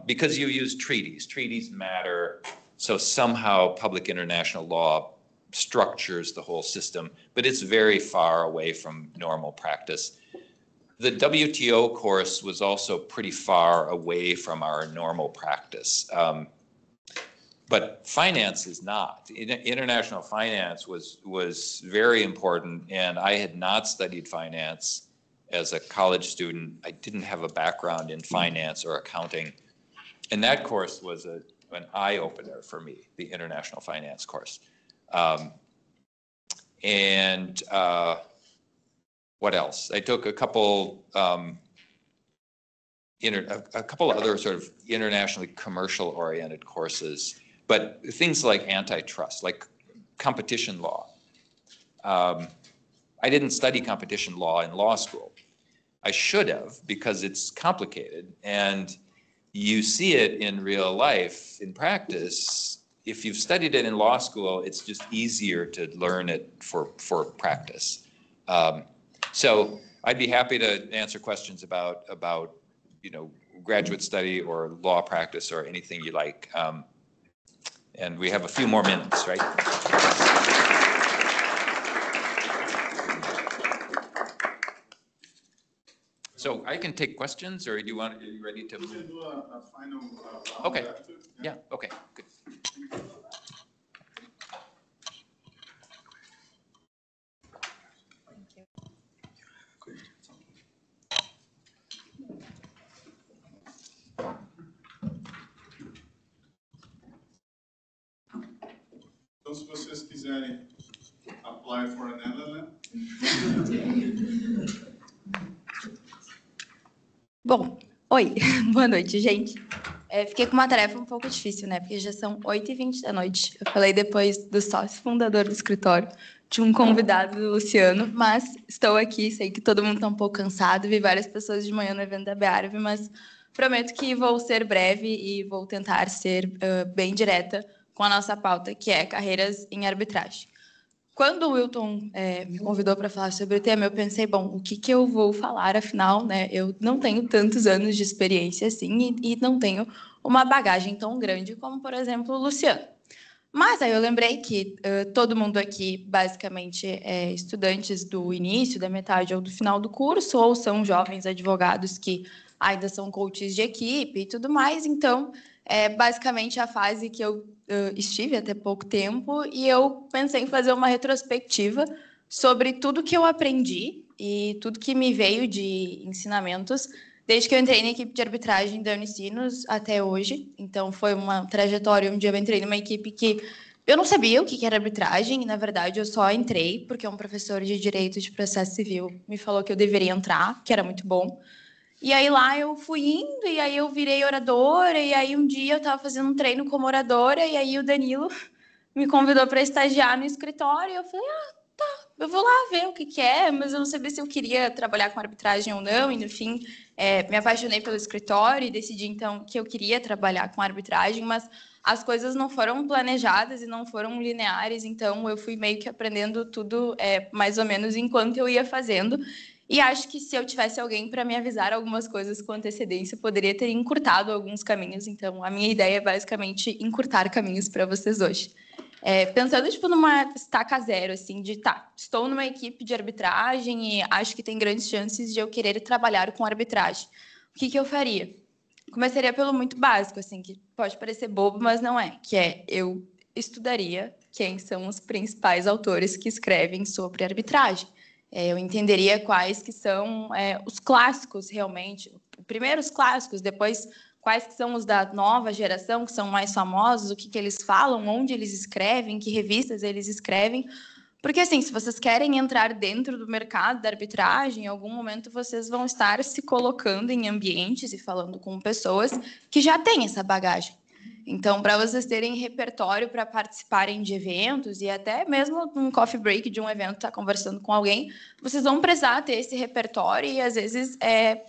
because you use treaties. Treaties matter, so somehow public international law structures the whole system, but it's very far away from normal practice. The WTO course was also pretty far away from our normal practice. But finance is not. International finance was very important, and I had not studied finance as a college student. I didn't have a background in finance or accounting. And that course was an eye-opener for me, the international finance course. What else? I took a couple other sort of internationally commercial-oriented courses, but things like antitrust, like competition law. I didn't study competition law in law school. I should have, because it's complicated, and you see it in real life, in practice. If you've studied it in law school, it's just easier to learn it for practice. So I'd be happy to answer questions about graduate study or law practice or anything you like. And we have a few more minutes, right? So I can take questions, or are you ready to? We can do a final round. Okay. Yeah. Okay. Good. Então, se vocês quiserem apply for an LLM. Bom, oi, boa noite, gente. Fiquei com uma tarefa um pouco difícil, né? Porque já são 8h20 da noite. Eu falei depois do sócio fundador do escritório, de um convidado, do Luciano, mas estou aqui, sei que todo mundo está um pouco cansado, vi várias pessoas de manhã no evento da BEARV, mas prometo que vou ser breve e vou tentar ser bem direta com a nossa pauta, que é carreiras em arbitragem. Quando o Wilton me convidou para falar sobre o tema, eu pensei, bom, o que eu vou falar, afinal, né? Eu não tenho tantos anos de experiência assim e não tenho uma bagagem tão grande como, por exemplo, o Luciano. Mas aí eu lembrei que todo mundo aqui, basicamente, é estudantes do início, da metade ou do final do curso, ou são jovens advogados que ainda são coaches de equipe e tudo mais. Então, é basicamente a fase que eu estive até pouco tempo, e eu pensei em fazer uma retrospectiva sobre tudo que eu aprendi e tudo que me veio de ensinamentos desde que eu entrei na equipe de arbitragem da Unicinos até hoje. Então, foi uma trajetória onde eu entrei numa equipe que eu não sabia o que era arbitragem, e, na verdade, eu só entrei porque um professor de Direito de Processo Civil me falou que eu deveria entrar, que era muito bom. E aí lá eu fui indo, e aí eu virei oradora, e aí um dia eu estava fazendo um treino como oradora, e aí o Danilo me convidou para estagiar no escritório, e eu falei, tá, eu vou lá ver o que é, mas eu não sabia se eu queria trabalhar com arbitragem ou não, e no fim me apaixonei pelo escritório e decidi então que eu queria trabalhar com arbitragem, mas as coisas não foram planejadas e não foram lineares, então eu fui meio que aprendendo tudo mais ou menos enquanto eu ia fazendo. E acho que se eu tivesse alguém para me avisar algumas coisas com antecedência, poderia ter encurtado alguns caminhos. Então, a minha ideia é basicamente encurtar caminhos para vocês hoje. Pensando numa estaca zero, assim, estou numa equipe de arbitragem e acho que tem grandes chances de eu querer trabalhar com arbitragem. O que eu faria? Começaria pelo muito básico, assim, que pode parecer bobo, mas não é, que eu estudaria quem são os principais autores que escrevem sobre arbitragem. Eu entenderia quais que são os clássicos, realmente. Primeiro os clássicos, depois quais que são os da nova geração, que são mais famosos, o que eles falam, onde eles escrevem, que revistas eles escrevem. Porque, assim, se vocês querem entrar dentro do mercado da arbitragem, em algum momento vocês vão estar se colocando em ambientes e falando com pessoas que já têm essa bagagem. Então, para vocês terem repertório para participarem de eventos e até mesmo num coffee break de um evento, estar conversando com alguém, vocês vão precisar ter esse repertório e, às vezes,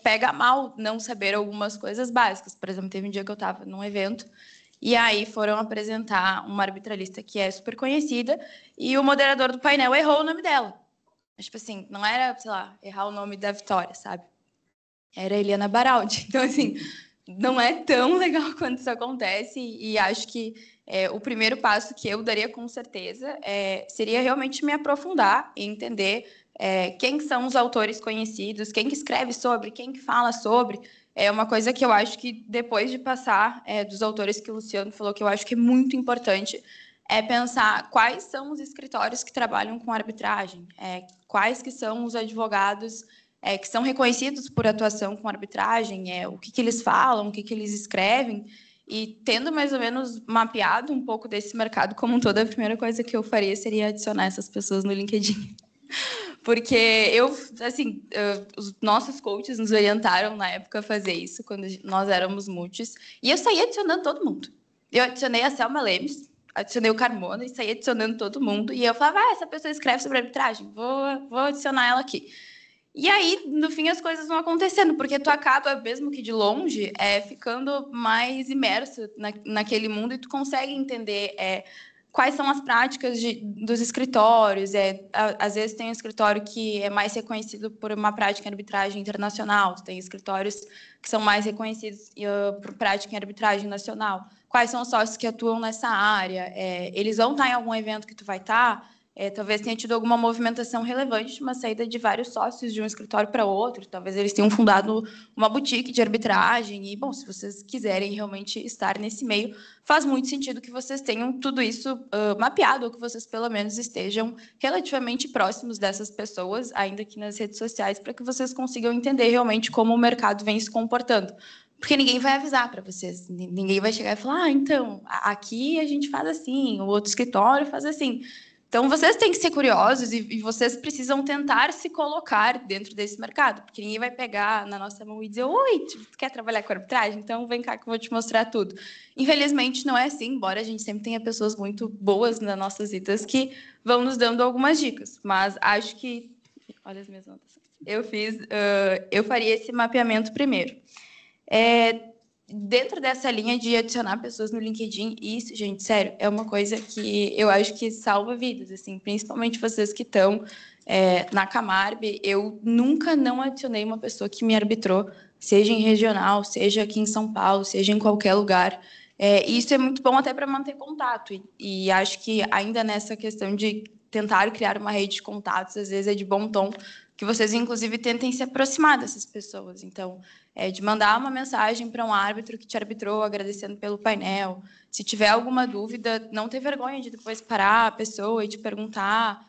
pega mal não saber algumas coisas básicas. Por exemplo, teve um dia que eu estava num evento e aí foram apresentar uma arbitralista que é super conhecida e o moderador do painel errou o nome dela. Mas, tipo assim, não era, sei lá, errar o nome da Vitória, sabe? Era Eliana Baraldi. Então, assim... não é tão legal quando isso acontece, e acho que o primeiro passo que eu daria com certeza seria realmente me aprofundar e entender quem são os autores conhecidos, quem que escreve sobre, quem que fala sobre. É uma coisa que eu acho que, depois de passar dos autores que o Luciano falou, que eu acho que é muito importante, é pensar quais são os escritórios que trabalham com arbitragem, quais que são os advogados que são reconhecidos por atuação com arbitragem, o que eles falam, o que eles escrevem, e tendo mais ou menos mapeado um pouco desse mercado como um todo, a primeira coisa que eu faria seria adicionar essas pessoas no LinkedIn. Porque os nossos coaches nos orientaram na época a fazer isso, quando nós éramos multis, e eu saí adicionando todo mundo. Eu adicionei a Selma Lemes, adicionei o Carmona e saí adicionando todo mundo, e eu falava, essa pessoa escreve sobre arbitragem, vou adicionar ela aqui. E aí, no fim, as coisas vão acontecendo, porque tu acaba, mesmo que de longe, ficando mais imerso naquele mundo, e tu consegue entender quais são as práticas dos escritórios. Às vezes tem um escritório que é mais reconhecido por uma prática em arbitragem internacional, tem escritórios que são mais reconhecidos por prática em arbitragem nacional. Quais são os sócios que atuam nessa área? Eles vão estar em algum evento que tu vai estar? Talvez tenha tido alguma movimentação relevante, uma saída de vários sócios de um escritório para outro. Talvez eles tenham fundado uma boutique de arbitragem. E, bom, se vocês quiserem realmente estar nesse meio, faz muito sentido que vocês tenham tudo isso mapeado, ou que vocês, pelo menos, estejam relativamente próximos dessas pessoas, ainda que nas redes sociais, para que vocês consigam entender realmente como o mercado vem se comportando. Porque ninguém vai avisar para vocês. Ninguém vai chegar e falar, então, aqui a gente faz assim, o outro escritório faz assim. Então, vocês têm que ser curiosos e vocês precisam tentar se colocar dentro desse mercado, porque ninguém vai pegar na nossa mão e dizer, oi, tu quer trabalhar com arbitragem? Então, vem cá que eu vou te mostrar tudo. Infelizmente, não é assim, embora a gente sempre tenha pessoas muito boas nas nossas vidas que vão nos dando algumas dicas, mas acho que... Olha as minhas notas. Eu faria esse mapeamento primeiro. Dentro dessa linha de adicionar pessoas no LinkedIn, isso, gente, sério, é uma coisa que eu acho que salva vidas, assim, principalmente vocês que estão na Camarb. Eu nunca não adicionei uma pessoa que me arbitrou, seja em regional, seja aqui em São Paulo, seja em qualquer lugar. Isso é muito bom até para manter contato, e acho que ainda nessa questão de tentar criar uma rede de contatos, às vezes é de bom tom que vocês, inclusive, tentem se aproximar dessas pessoas. Então, de mandar uma mensagem para um árbitro que te arbitrou, agradecendo pelo painel. Se tiver alguma dúvida, não ter vergonha de depois parar a pessoa e te perguntar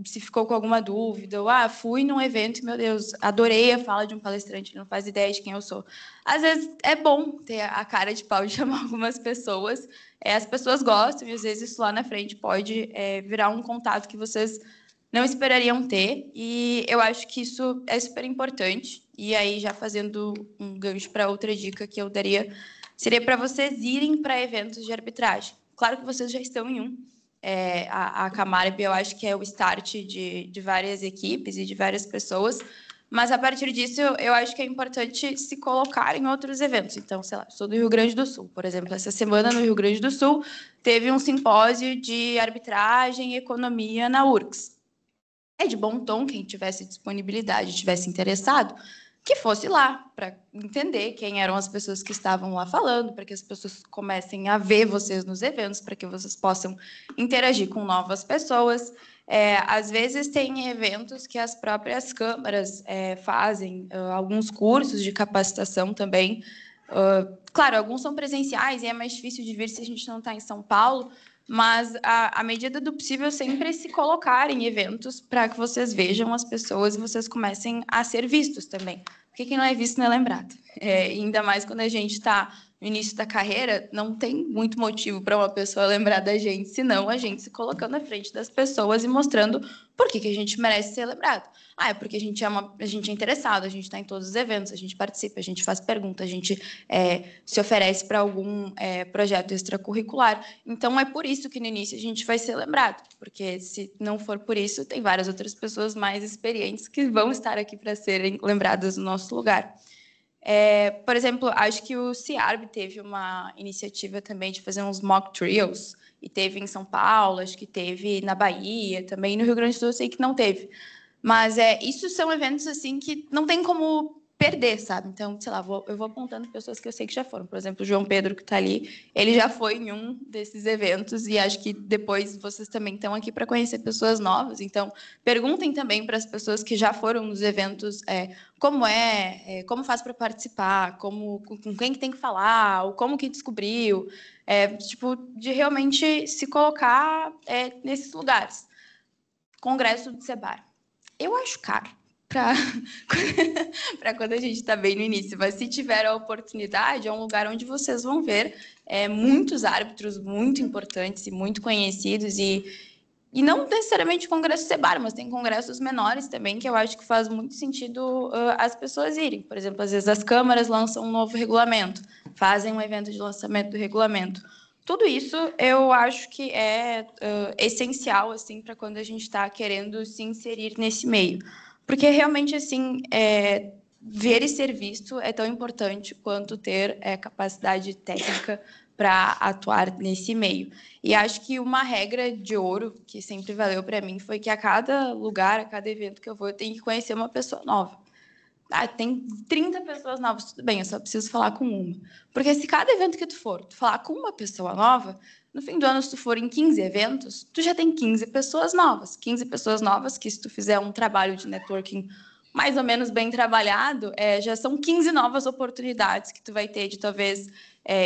se ficou com alguma dúvida. Ou, fui num evento e, meu Deus, adorei a fala de um palestrante, não faz ideia de quem eu sou. Às vezes é bom ter a cara de pau de chamar algumas pessoas. As pessoas gostam, e às vezes isso lá na frente pode virar um contato que vocês não esperariam ter, e eu acho que isso é super importante. E aí, já fazendo um gancho para outra dica que eu daria, seria para vocês irem para eventos de arbitragem. Claro que vocês já estão em um. A Camarb, eu acho que é o start de várias equipes e de várias pessoas, mas, a partir disso, eu acho que é importante se colocar em outros eventos. Então, sei lá, sou do Rio Grande do Sul, por exemplo. Essa semana, no Rio Grande do Sul, teve um simpósio de arbitragem e economia na URGS. É de bom tom, quem tivesse disponibilidade, tivesse interessado, que fosse lá, para entender quem eram as pessoas que estavam lá falando, para que as pessoas comecem a ver vocês nos eventos, para que vocês possam interagir com novas pessoas. Às vezes tem eventos que as próprias câmaras fazem, alguns cursos de capacitação também. Claro, alguns são presenciais e é mais difícil de vir se a gente não está em São Paulo, mas, à medida do possível, sempre se colocar em eventos para que vocês vejam as pessoas e vocês comecem a ser vistos também. Porque quem não é visto não é lembrado. Ainda mais quando a gente está no início da carreira, não tem muito motivo para uma pessoa lembrar da gente, senão a gente se colocando à frente das pessoas e mostrando por que a gente merece ser lembrado. É porque a gente é interessado, a gente está em todos os eventos, a gente participa, a gente faz perguntas, a gente se oferece para algum projeto extracurricular. Então, é por isso que no início a gente vai ser lembrado, porque se não for por isso, tem várias outras pessoas mais experientes que vão estar aqui para serem lembradas no nosso lugar. Por exemplo, acho que o CIARB teve uma iniciativa também de fazer uns mock trials, e teve em São Paulo, acho que teve na Bahia, também no Rio Grande do Sul eu sei que não teve. Mas isso são eventos assim que não tem como perder, sabe? Então, sei lá, eu vou apontando pessoas que eu sei que já foram. Por exemplo, o João Pedro, que está ali, ele já foi em um desses eventos e acho que depois vocês também estão aqui para conhecer pessoas novas. Então, perguntem também para as pessoas que já foram nos eventos como faz para participar, com quem que tem que falar, ou como que descobriu, de realmente se colocar nesses lugares. Congresso do Sebar. Eu acho caro para quando a gente está bem no início, mas se tiver a oportunidade, é um lugar onde vocês vão ver muitos árbitros muito importantes e muito conhecidos e não necessariamente congresso Sebar, mas tem congressos menores também que eu acho que faz muito sentido as pessoas irem. Por exemplo, às vezes as câmaras lançam um novo regulamento, fazem um evento de lançamento do regulamento. Tudo isso eu acho que é essencial assim, para quando a gente está querendo se inserir nesse meio. Porque realmente, assim, ver e ser visto é tão importante quanto ter capacidade técnica para atuar nesse meio. E acho que uma regra de ouro que sempre valeu para mim foi que a cada lugar, a cada evento que eu vou, eu tenho que conhecer uma pessoa nova. Tem 30 pessoas novas, tudo bem, eu só preciso falar com uma. Porque se cada evento que tu for, tu falar com uma pessoa nova, no fim do ano, se tu for em 15 eventos, tu já tem 15 pessoas novas. 15 pessoas novas que, se tu fizer um trabalho de networking mais ou menos bem trabalhado, já são 15 novas oportunidades que tu vai ter de, talvez,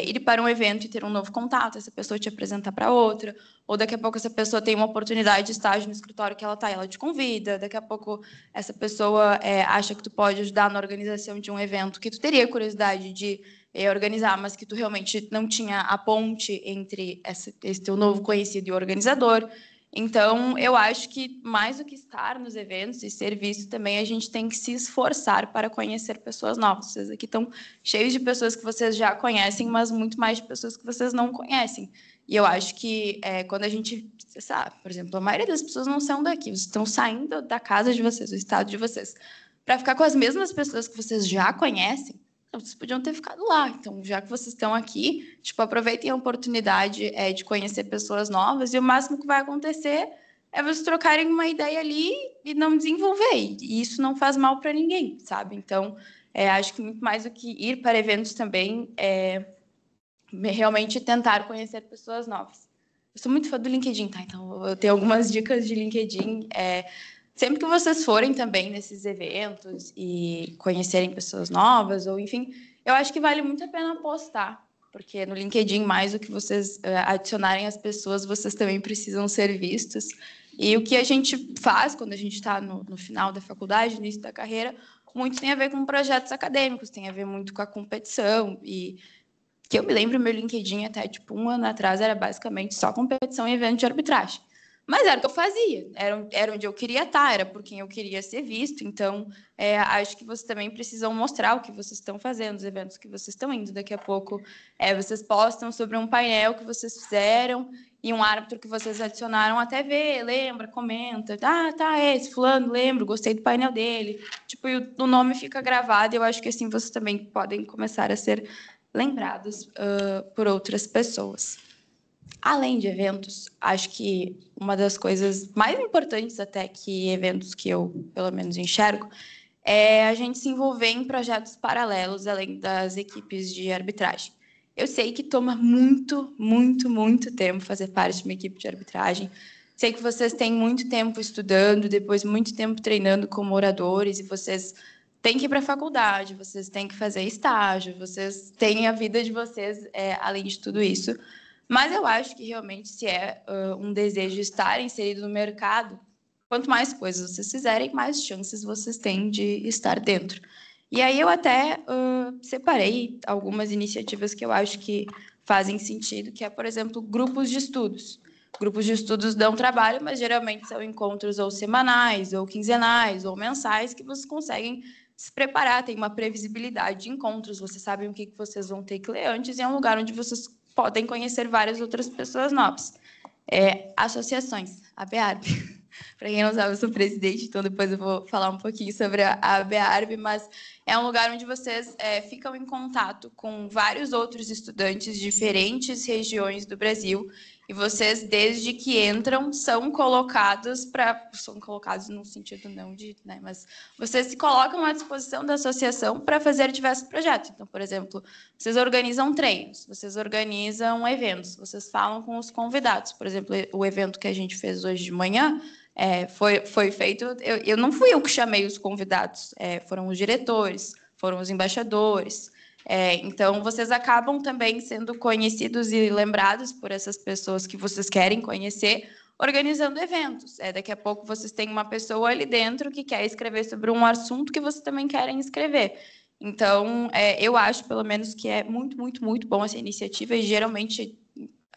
ir para um evento e ter um novo contato, essa pessoa te apresentar para outra, ou daqui a pouco essa pessoa tem uma oportunidade de estágio no escritório que ela está e ela te convida, daqui a pouco essa pessoa acha que tu pode ajudar na organização de um evento que tu teria curiosidade de organizar, mas que tu realmente não tinha a ponte entre esse teu novo conhecido e o organizador. Então, eu acho que, mais do que estar nos eventos e ser visto também, a gente tem que se esforçar para conhecer pessoas novas. Vocês aqui estão cheios de pessoas que vocês já conhecem, mas muito mais de pessoas que vocês não conhecem. E eu acho que, quando a gente... sabe, por exemplo, a maioria das pessoas não são daqui, vocês estão saindo da casa de vocês, do estado de vocês, para ficar com as mesmas pessoas que vocês já conhecem. Vocês podiam ter ficado lá. Então, já que vocês estão aqui, aproveitem a oportunidade de conhecer pessoas novas e o máximo que vai acontecer é vocês trocarem uma ideia ali e não desenvolver. E isso não faz mal para ninguém, sabe? Então, acho que muito mais do que ir para eventos também realmente tentar conhecer pessoas novas. Eu sou muito fã do LinkedIn, tá? Então, eu tenho algumas dicas de LinkedIn. Sempre que vocês forem também nesses eventos e conhecerem pessoas novas, ou enfim, eu acho que vale muito a pena postar, porque no LinkedIn, mais do que vocês adicionarem as pessoas, vocês também precisam ser vistos. E o que a gente faz quando a gente está no final da faculdade, no início da carreira, muito tem a ver com projetos acadêmicos, tem a ver muito com a competição. E que eu me lembro, meu LinkedIn até um ano atrás era basicamente só competição e evento de arbitragem. Mas era o que eu fazia, era onde eu queria estar, era por quem eu queria ser visto. Então, acho que vocês também precisam mostrar o que vocês estão fazendo, os eventos que vocês estão indo. Daqui a pouco, vocês postam sobre um painel que vocês fizeram e um árbitro que vocês adicionaram até ver, lembra, comenta. Esse fulano, lembro, gostei do painel dele. E o nome fica gravado e eu acho que assim vocês também podem começar a ser lembrados por outras pessoas. Além de eventos, acho que uma das coisas mais importantes até que eventos que eu, pelo menos, enxergo, é a gente se envolver em projetos paralelos, além das equipes de arbitragem. Eu sei que toma muito, muito, muito tempo fazer parte de uma equipe de arbitragem. Sei que vocês têm muito tempo estudando, depois muito tempo treinando como oradores, e vocês têm que ir para a faculdade, vocês têm que fazer estágio, vocês têm a vida de vocês além de tudo isso. Mas eu acho que realmente, se um desejo de estar inserido no mercado, quanto mais coisas vocês fizerem, mais chances vocês têm de estar dentro. E aí eu até separei algumas iniciativas que eu acho que fazem sentido, que é, por exemplo, grupos de estudos. Grupos de estudos dão trabalho, mas geralmente são encontros ou semanais, ou quinzenais, ou mensais, que vocês conseguem se preparar, tem uma previsibilidade de encontros, vocês sabem o que vocês vão ter que ler antes, e é um lugar onde vocês podem conhecer várias outras pessoas novas. Associações, a ABARB. Para quem não sabe, eu sou presidente, então depois eu vou falar um pouquinho sobre a ABARB, mas é um lugar onde vocês ficam em contato com vários outros estudantes de diferentes regiões do Brasil E vocês, desde que entram, são colocados no sentido não de, né, mas vocês se colocam à disposição da associação para fazer diversos projetos. Então, por exemplo, vocês organizam treinos, vocês organizam eventos, vocês falam com os convidados. Por exemplo, o evento que a gente fez hoje de manhã foi feito... Eu não fui eu que chamei os convidados, foram os diretores, foram os embaixadores... então, vocês acabam também sendo conhecidos e lembrados por essas pessoas que vocês querem conhecer, organizando eventos. Daqui a pouco vocês têm uma pessoa ali dentro que quer escrever sobre um assunto que vocês também querem escrever. Então, eu acho, pelo menos, que é muito, muito, muito bom essa iniciativa e, geralmente,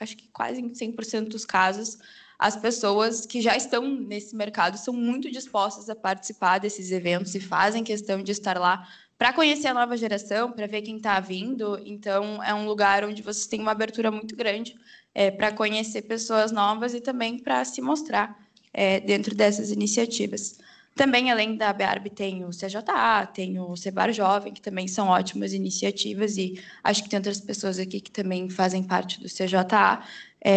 acho que quase em 100% dos casos, as pessoas que já estão nesse mercado são muito dispostas a participar desses eventos e fazem questão de estar lá para conhecer a nova geração, para ver quem está vindo. Então, é um lugar onde vocês têm uma abertura muito grande para conhecer pessoas novas e também para se mostrar dentro dessas iniciativas. Também, além da BEARB, tem o CJA, tem o Cebar Jovem, que também são ótimas iniciativas, e acho que tem outras pessoas aqui que também fazem parte do CJA,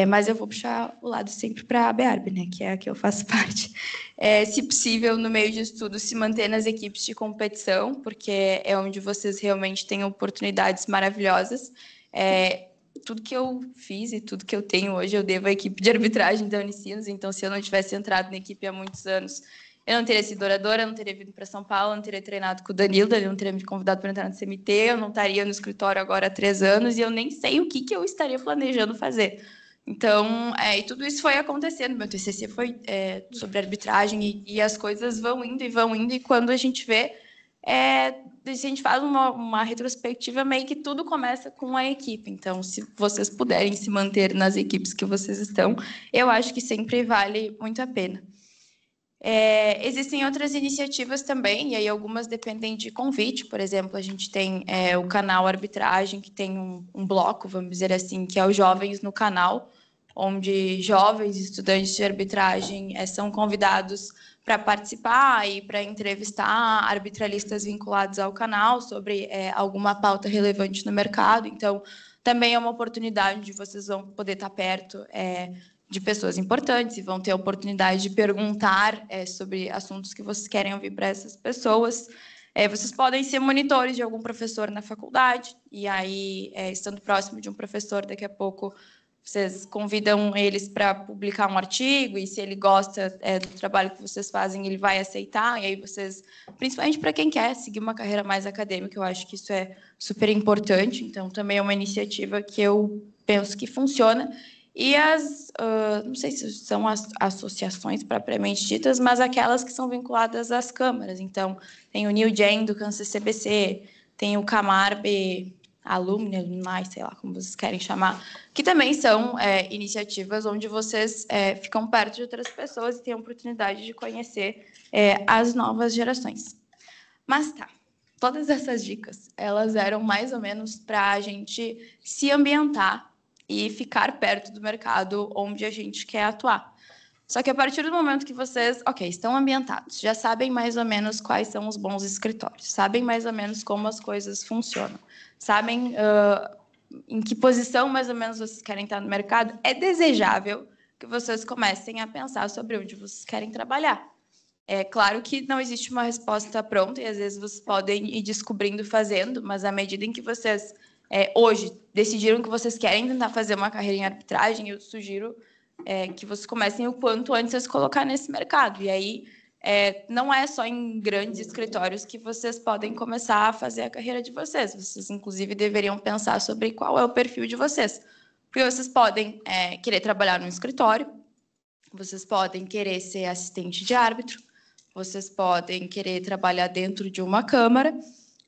mas eu vou puxar o lado sempre para a BEARB, né, que é a que eu faço parte. Se possível, no meio disso tudo, se manter nas equipes de competição, porque é onde vocês realmente têm oportunidades maravilhosas. Tudo que eu fiz e tudo que eu tenho hoje, eu devo à equipe de arbitragem da Unicinos, então, se eu não tivesse entrado na equipe há muitos anos, eu não teria sido oradora, eu não teria vindo para São Paulo, eu não teria treinado com o Danilo, ele não teria me convidado para entrar no CMT, eu não estaria no escritório agora há 3 anos, e eu nem sei o que eu estaria planejando fazer. Então, e tudo isso foi acontecendo. Meu TCC foi sobre arbitragem e as coisas vão indo, e quando a gente vê, a gente faz uma retrospectiva, meio que tudo começa com a equipe. Então, se vocês puderem se manter nas equipes que vocês estão, eu acho que sempre vale muito a pena. Existem outras iniciativas também, e aí algumas dependem de convite. Por exemplo, a gente tem o canal Arbitragem, que tem um bloco, vamos dizer assim, que é os Jovens no Canal, onde jovens estudantes de arbitragem são convidados para participar e para entrevistar arbitralistas vinculados ao canal sobre alguma pauta relevante no mercado. Então, também é uma oportunidade de vocês vão poder estar perto de pessoas importantes e vão ter a oportunidade de perguntar sobre assuntos que vocês querem ouvir para essas pessoas. Vocês podem ser monitores de algum professor na faculdade, e aí, estando próximo de um professor, daqui a pouco, vocês convidam eles para publicar um artigo, e se ele gosta do trabalho que vocês fazem, ele vai aceitar, e aí vocês, principalmente para quem quer seguir uma carreira mais acadêmica, eu acho que isso é super importante, então também é uma iniciativa que eu penso que funciona. E não sei se são as associações propriamente ditas, mas aquelas que são vinculadas às câmaras. Então, tem o NewGen do Kansas CBC, tem o Camarb, Alumni, sei lá como vocês querem chamar, que também são iniciativas onde vocês ficam perto de outras pessoas e têm a oportunidade de conhecer as novas gerações. Mas tá, todas essas dicas, elas eram mais ou menos para a gente se ambientar e ficar perto do mercado onde a gente quer atuar. Só que a partir do momento que vocês, estão ambientados, já sabem mais ou menos quais são os bons escritórios, sabem mais ou menos como as coisas funcionam, sabem em que posição mais ou menos vocês querem estar no mercado, é desejável que vocês comecem a pensar sobre onde vocês querem trabalhar. É claro que não existe uma resposta pronta e às vezes vocês podem ir descobrindo fazendo, mas à medida em que vocês hoje decidiram que vocês querem tentar fazer uma carreira em arbitragem, eu sugiro que vocês comecem o quanto antes a se colocar nesse mercado. E aí, não é só em grandes escritórios que vocês podem começar a fazer a carreira de vocês. Vocês, inclusive, deveriam pensar sobre qual é o perfil de vocês. Porque vocês podem querer trabalhar num escritório, vocês podem querer ser assistente de árbitro, vocês podem querer trabalhar dentro de uma câmara,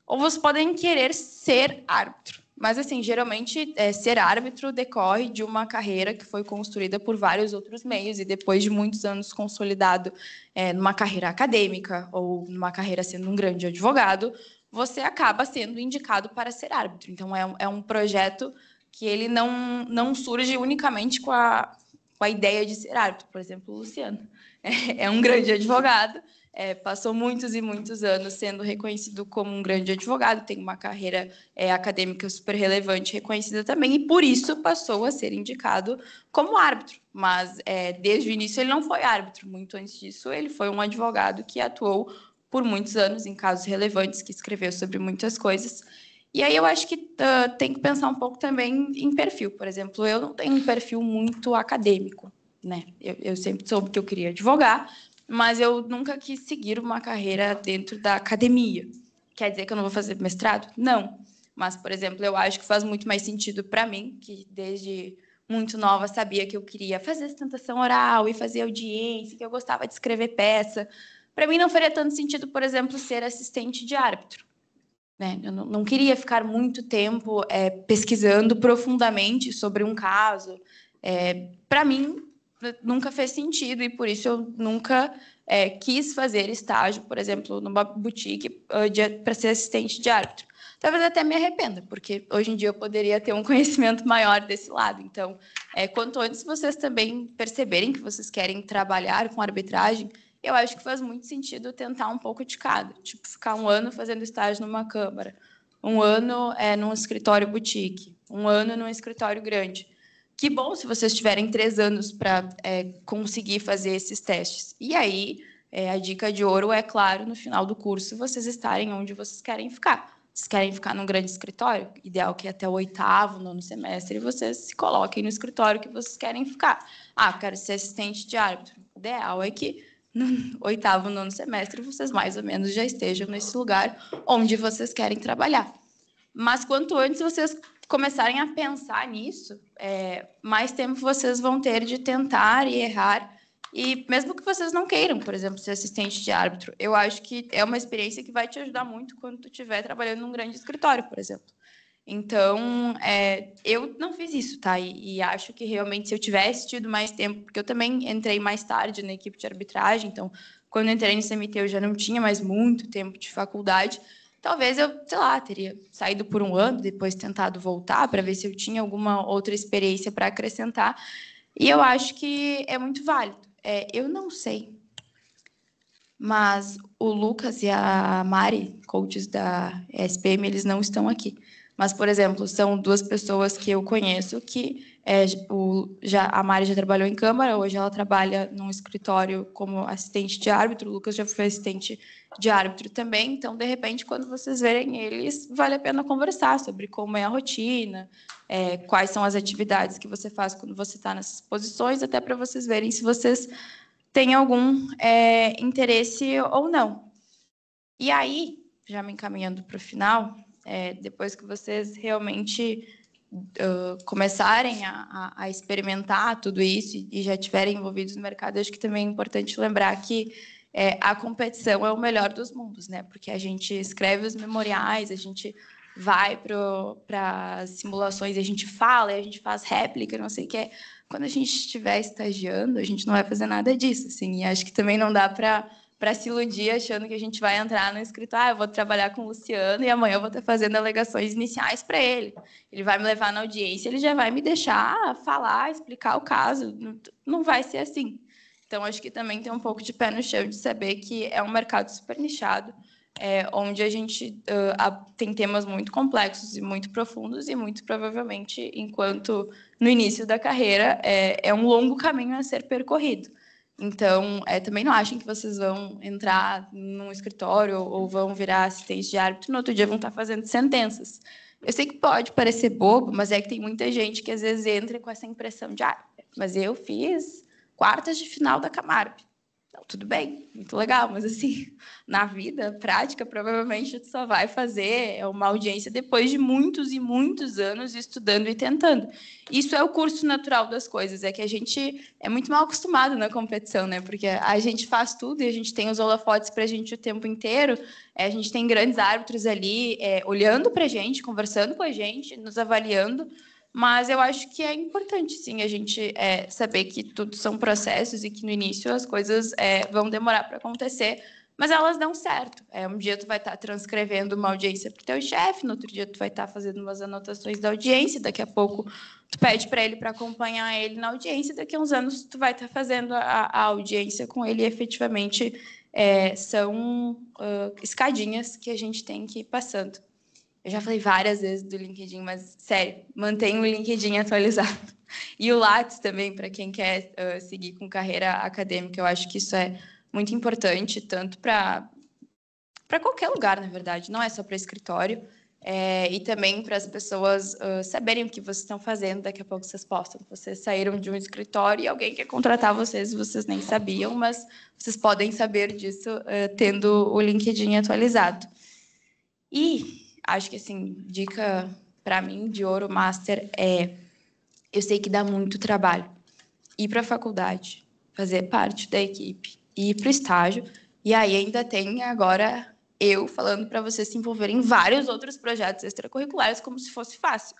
ou vocês podem querer ser árbitro. Mas, assim, geralmente, ser árbitro decorre de uma carreira que foi construída por vários outros meios e depois de muitos anos consolidado numa carreira acadêmica ou numa carreira sendo um grande advogado, você acaba sendo indicado para ser árbitro. Então, é um projeto que ele não surge unicamente com a ideia de ser árbitro. Por exemplo, o Luciano é um grande advogado, passou muitos e muitos anos sendo reconhecido como um grande advogado, tem uma carreira acadêmica super relevante, reconhecida também, e por isso passou a ser indicado como árbitro. Mas, desde o início, ele não foi árbitro. Muito antes disso, ele foi um advogado que atuou por muitos anos em casos relevantes, que escreveu sobre muitas coisas. E aí eu acho que tem que pensar um pouco também em perfil. Por exemplo, eu não tenho um perfil muito acadêmico, né? Eu sempre soube que eu queria advogar, mas eu nunca quis seguir uma carreira dentro da academia. Quer dizer que eu não vou fazer mestrado? Não. Mas, por exemplo, eu acho que faz muito mais sentido para mim, que desde muito nova sabia que eu queria fazer sustentação oral e fazer audiência, que eu gostava de escrever peça. Para mim não faria tanto sentido, por exemplo, ser assistente de árbitro, né? Eu não queria ficar muito tempo pesquisando profundamente sobre um caso. Para mim, nunca fez sentido e por isso eu nunca quis fazer estágio, por exemplo, numa boutique para ser assistente de árbitro. Talvez até me arrependa, porque hoje em dia eu poderia ter um conhecimento maior desse lado. Então, quanto antes vocês também perceberem que vocês querem trabalhar com arbitragem, eu acho que faz muito sentido tentar um pouco de cada. Tipo, ficar 1 ano fazendo estágio numa câmara, 1 ano num escritório boutique, 1 ano num escritório grande. Que bom se vocês tiverem 3 anos para conseguir fazer esses testes. E aí, a dica de ouro é, claro, no final do curso, vocês estarem onde vocês querem ficar. Vocês querem ficar num grande escritório? Ideal que até o 8º, 9º semestre, vocês se coloquem no escritório que vocês querem ficar. Quero ser assistente de árbitro. O ideal é que no 8º, 9º semestre, vocês mais ou menos já estejam nesse lugar onde vocês querem trabalhar. Mas quanto antes vocês começarem a pensar nisso, mais tempo vocês vão ter de tentar e errar. E mesmo que vocês não queiram, por exemplo, ser assistente de árbitro, eu acho que é uma experiência que vai te ajudar muito quando tu estiver trabalhando num grande escritório, por exemplo. Então, eu não fiz isso, tá? E acho que realmente se eu tivesse tido mais tempo, porque eu também entrei mais tarde na equipe de arbitragem, então quando eu entrei no CMT eu já não tinha mais muito tempo de faculdade, talvez eu, sei lá, teria saído por 1 ano, depois tentado voltar para ver se eu tinha alguma outra experiência para acrescentar. E eu acho que é muito válido. Eu não sei, mas o Lucas e a Mari, coaches da SPM, eles não estão aqui. Mas, por exemplo, são 2 pessoas que eu conheço que a Mari já trabalhou em Câmara, hoje ela trabalha num escritório como assistente de árbitro, o Lucas já foi assistente de árbitro também, então, de repente, quando vocês verem eles, vale a pena conversar sobre como é a rotina, quais são as atividades que você faz quando você está nessas posições, até para vocês verem se vocês têm algum interesse ou não. E aí, já me encaminhando para o final, depois que vocês realmente começarem a experimentar tudo isso e já estiverem envolvidos no mercado, acho que também é importante lembrar que a competição é o melhor dos mundos, né? Porque a gente escreve os memoriais, a gente vai para simulações, a gente fala, a gente faz réplica, não sei o que. Quando a gente estiver estagiando, a gente não vai fazer nada disso, assim. E acho que também não dá para se iludir achando que a gente vai entrar no escritório, eu vou trabalhar com o Luciano e amanhã eu vou estar fazendo alegações iniciais para ele. Ele vai me levar na audiência, ele já vai me deixar falar, explicar o caso. Não vai ser assim. Então, acho que também tem um pouco de pé no chão de saber que é um mercado super nichado, onde a gente tem temas muito complexos e muito profundos e muito provavelmente, enquanto no início da carreira, é um longo caminho a ser percorrido. Então, também não achem que vocês vão entrar num escritório ou vão virar assistente de árbitro e no outro dia vão estar fazendo sentenças. Eu sei que pode parecer bobo, mas é que tem muita gente que às vezes entra com essa impressão de mas eu fiz quartas de final da Camargo. Então, tudo bem, muito legal, mas assim, na vida prática, provavelmente tu só vai fazer uma audiência depois de muitos e muitos anos estudando e tentando. Isso é o curso natural das coisas, é que a gente é muito mal acostumado na competição, né? Porque a gente faz tudo e a gente tem os holofotes para a gente o tempo inteiro, a gente tem grandes árbitros ali olhando para a gente, conversando com a gente, nos avaliando. Mas eu acho que é importante, sim, a gente saber que tudo são processos e que no início as coisas vão demorar para acontecer, mas elas dão certo. Um dia tu vai estar transcrevendo uma audiência para o teu chefe, no outro dia tu vai estar fazendo umas anotações da audiência, daqui a pouco tu pede para ele para acompanhar ele na audiência, daqui a uns anos tu vai estar fazendo a audiência com ele e efetivamente são escadinhas que a gente tem que ir passando. Eu já falei várias vezes do LinkedIn, mas, sério, mantenha o LinkedIn atualizado. E o Lattes também, para quem quer seguir com carreira acadêmica, eu acho que isso é muito importante, tanto para qualquer lugar, na verdade, não é só para escritório, e também para as pessoas saberem o que vocês estão fazendo. Daqui a pouco vocês postam. Vocês saíram de um escritório e alguém quer contratar vocês, vocês nem sabiam, mas vocês podem saber disso tendo o LinkedIn atualizado. E acho que, assim, dica para mim de ouro master eu sei que dá muito trabalho ir para a faculdade, fazer parte da equipe, ir para o estágio, e aí ainda tem agora eu falando para vocês se envolverem em vários outros projetos extracurriculares como se fosse fácil.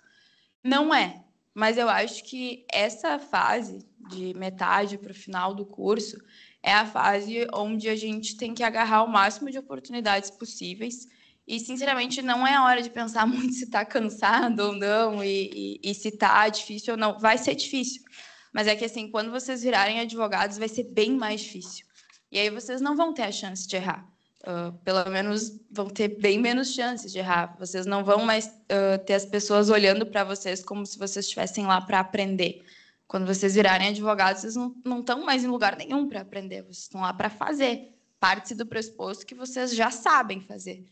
Não é, mas eu acho que essa fase de metade para o final do curso é a fase onde a gente tem que agarrar o máximo de oportunidades possíveis. E, sinceramente, não é a hora de pensar muito se está cansado ou não e se está difícil ou não. Vai ser difícil. Mas é que, assim, quando vocês virarem advogados, vai ser bem mais difícil. E aí vocês não vão ter a chance de errar. Pelo menos vão ter bem menos chances de errar. Vocês não vão mais ter as pessoas olhando para vocês como se vocês estivessem lá para aprender. Quando vocês virarem advogados, vocês não estão mais em lugar nenhum para aprender. Vocês estão lá para fazer. Parte do pressuposto que vocês já sabem fazer.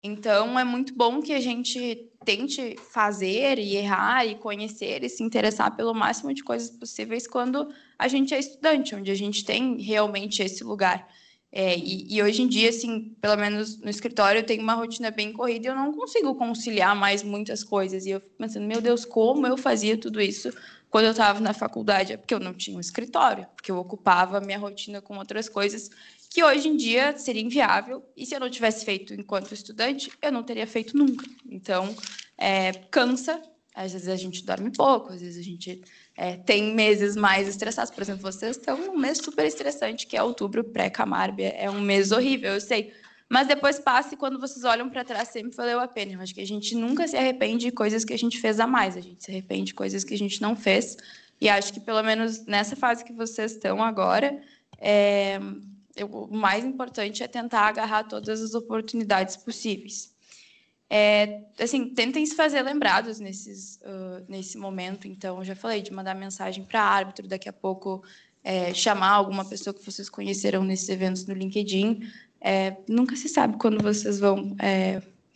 Então, é muito bom que a gente tente fazer e errar e conhecer e se interessar pelo máximo de coisas possíveis quando a gente é estudante, onde a gente tem realmente esse lugar. E hoje em dia, assim, pelo menos no escritório, eu tenho uma rotina bem corrida e eu não consigo conciliar mais muitas coisas. E eu fico pensando, meu Deus, como eu fazia tudo isso quando eu estava na faculdade? É porque eu não tinha um escritório, porque eu ocupava a minha rotina com outras coisas que hoje em dia seria inviável, e se eu não tivesse feito enquanto estudante, eu não teria feito nunca. Então, cansa, às vezes a gente dorme pouco, às vezes a gente tem meses mais estressados. Por exemplo, vocês estão num mês super estressante, que é outubro, pré-Camarb, é um mês horrível, eu sei. Mas depois passa e quando vocês olham para trás, sempre valeu a pena. Eu acho que a gente nunca se arrepende de coisas que a gente fez a mais, a gente se arrepende de coisas que a gente não fez, e acho que pelo menos nessa fase que vocês estão agora, o mais importante é tentar agarrar todas as oportunidades possíveis. Assim, tentem se fazer lembrados nesse momento. Então, eu já falei de mandar mensagem para árbitro, daqui a pouco chamar alguma pessoa que vocês conheceram nesses eventos no LinkedIn. Nunca se sabe quando vocês vão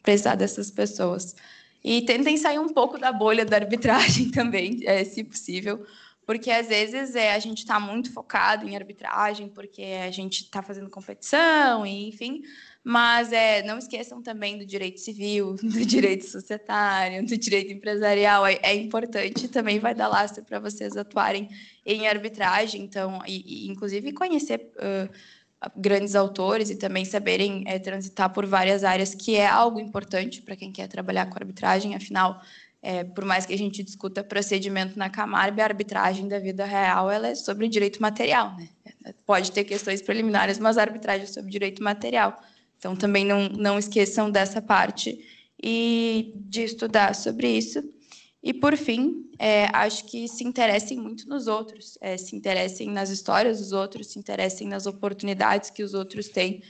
precisar dessas pessoas. E tentem sair um pouco da bolha da arbitragem também, se possível, porque às vezes a gente está muito focado em arbitragem, porque a gente está fazendo competição, e, enfim, mas não esqueçam também do direito civil, do direito societário, do direito empresarial. É importante, também vai dar lastro para vocês atuarem em arbitragem, então, e inclusive conhecer grandes autores e também saberem transitar por várias áreas, que é algo importante para quem quer trabalhar com arbitragem. Afinal, por mais que a gente discuta procedimento na Camarb, a arbitragem da vida real ela é sobre direito material, né? Pode ter questões preliminares, mas a arbitragem é sobre direito material. Então, também não esqueçam dessa parte e de estudar sobre isso. E, por fim, acho que se interessem muito nos outros, se interessem nas histórias dos outros, se interessem nas oportunidades que os outros têm.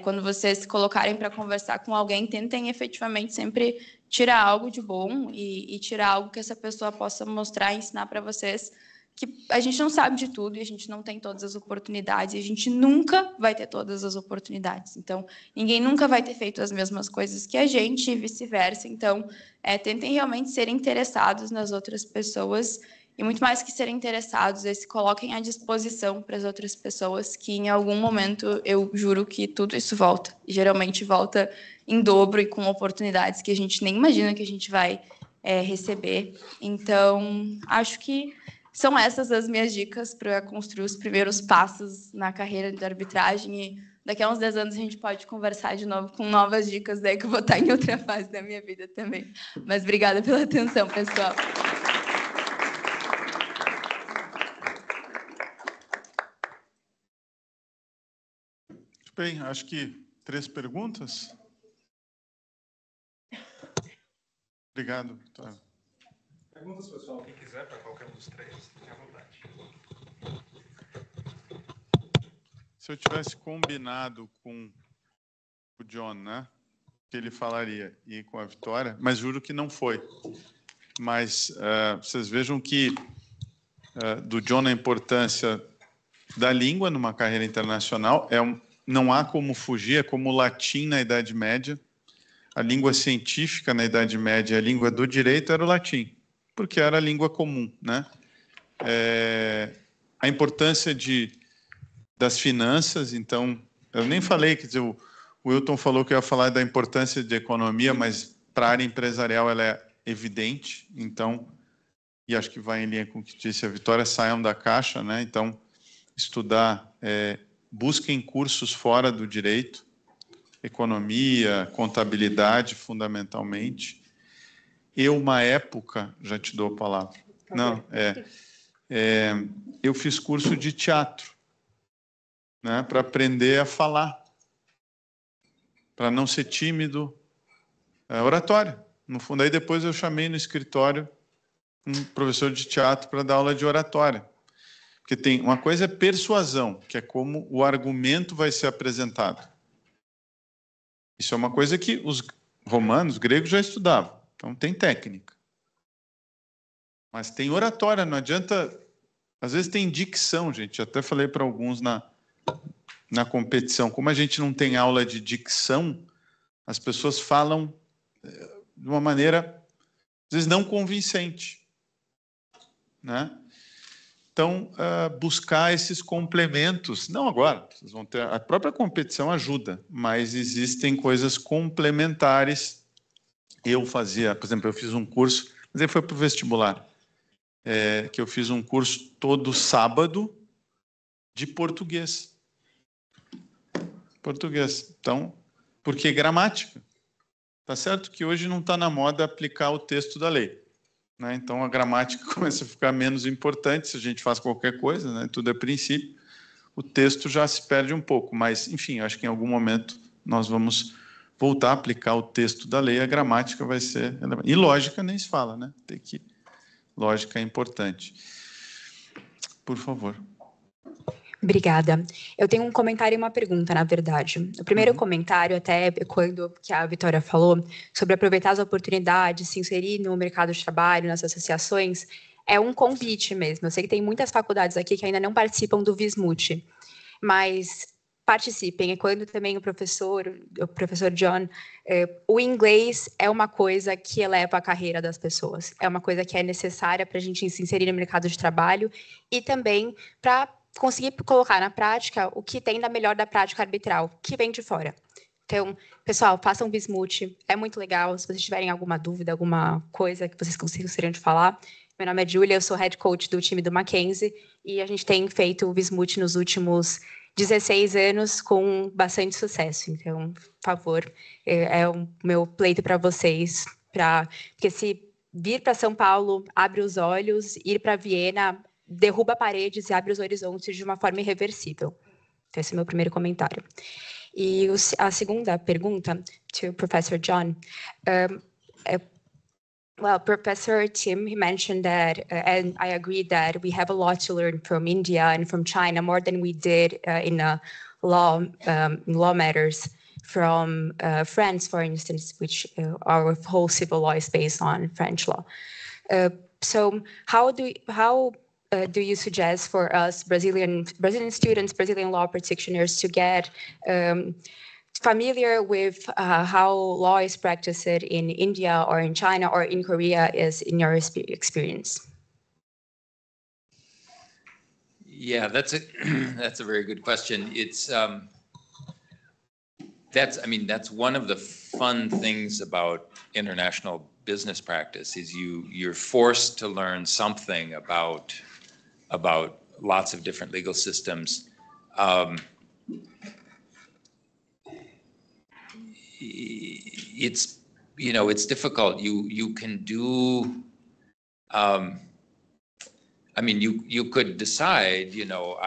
Quando vocês se colocarem para conversar com alguém, tentem efetivamente sempre tirar algo de bom e tirar algo que essa pessoa possa mostrar e ensinar para vocês, que a gente não sabe de tudo e a gente não tem todas as oportunidades e a gente nunca vai ter todas as oportunidades. Então, ninguém nunca vai ter feito as mesmas coisas que a gente e vice-versa. Então, tentem realmente ser interessados nas outras pessoas e, muito mais que serem interessados, se coloquem à disposição para as outras pessoas, que em algum momento eu juro que tudo isso volta. E geralmente volta em dobro e com oportunidades que a gente nem imagina que a gente vai receber. Então, acho que são essas as minhas dicas para construir os primeiros passos na carreira de arbitragem, e daqui a uns 10 anos a gente pode conversar de novo com novas dicas, daí que eu vou estar em outra fase da minha vida também. Mas obrigada pela atenção, pessoal. Bem, acho que 3 perguntas. Obrigado, Vitória. Perguntas, pessoal, quem quiser, para qualquer um dos 3, fique à vontade. se eu tivesse combinado com o John, né, que ele falaria, e com a Vitória, mas juro que não foi. Mas vocês vejam que do John a importância da língua numa carreira internacional não há como fugir, é como o latim na Idade Média. A língua científica na Idade Média, a língua do direito era o latim, porque era a língua comum, né? A importância das finanças, então, eu nem falei, quer dizer, o Wilton falou que eu ia falar da importância de economia, mas para a área empresarial ela é evidente, então, e acho que vai em linha com o que disse a Vitória, saiam da caixa, né? Então, estudar, busquem cursos fora do direito, economia, contabilidade, fundamentalmente. Uma época, já te dou a palavra. Não, eu fiz curso de teatro, né, para aprender a falar, para não ser tímido, oratório. No fundo, aí depois eu chamei no escritório um professor de teatro para dar aula de oratória. Porque tem uma coisa é persuasão, que é como o argumento vai ser apresentado. Isso é uma coisa que os romanos, os gregos já estudavam. Então, tem técnica. Mas tem oratória, não adianta... Às vezes tem dicção, gente. Eu até falei para alguns na competição. Como a gente não tem aula de dicção, as pessoas falam de uma maneira, às vezes, não convincente, né? Então, buscar esses complementos. Não agora, vocês vão ter, a própria competição ajuda, mas existem coisas complementares. Eu fazia, por exemplo, eu fiz um curso, mas aí foi para o vestibular, que eu fiz um curso todo sábado de português. Português. Então, porque gramática. Tá certo que hoje não está na moda aplicar o texto da lei, né? Então, a gramática começa a ficar menos importante se a gente faz qualquer coisa, né? Tudo é princípio. O texto já se perde um pouco, mas, enfim, acho que em algum momento nós vamos voltar a aplicar o texto da lei, a gramática vai ser... E lógica nem se fala, né? Lógica é importante. Por favor. Obrigada. Eu tenho um comentário e uma pergunta, na verdade. O primeiro comentário, até quando que a Vitória falou, sobre aproveitar as oportunidades, se inserir no mercado de trabalho, nas associações, é um convite mesmo. Eu sei que tem muitas faculdades aqui que ainda não participam do Vismut, mas participem. E quando também o professor John, o inglês é uma coisa que eleva a carreira das pessoas. É uma coisa que é necessária para a gente se inserir no mercado de trabalho e também para conseguir colocar na prática o que tem da melhor da prática arbitral, que vem de fora. Então, pessoal, façam Vismut, é muito legal. Se vocês tiverem alguma dúvida, alguma coisa que vocês gostariam de falar, meu nome é Julia, eu sou head coach do time do Mackenzie e a gente tem feito o Vismut nos últimos 16 anos com bastante sucesso. Então, por favor, é o meu pleito para vocês, porque se vir para São Paulo, abre os olhos, ir para Viena, derruba paredes e abre os horizontes de uma forma irreversível. Então, esse é o meu primeiro comentário. E a segunda pergunta, to Professor John. Well, Professor Tim, he mentioned that, and I agree that we have a lot to learn from India and from China, more than we did in law matters from France, for instance, which our whole civil law is based on French law. So how do you suggest for us Brazilian students, Brazilian law practitioners, to get familiar with how law is practiced in India or in China or in Korea is in your experience? Yeah, that's a very good question. It's that's one of the fun things about international business practice is you're forced to learn something about lots of different legal systems. It's difficult. You can do. You could decide,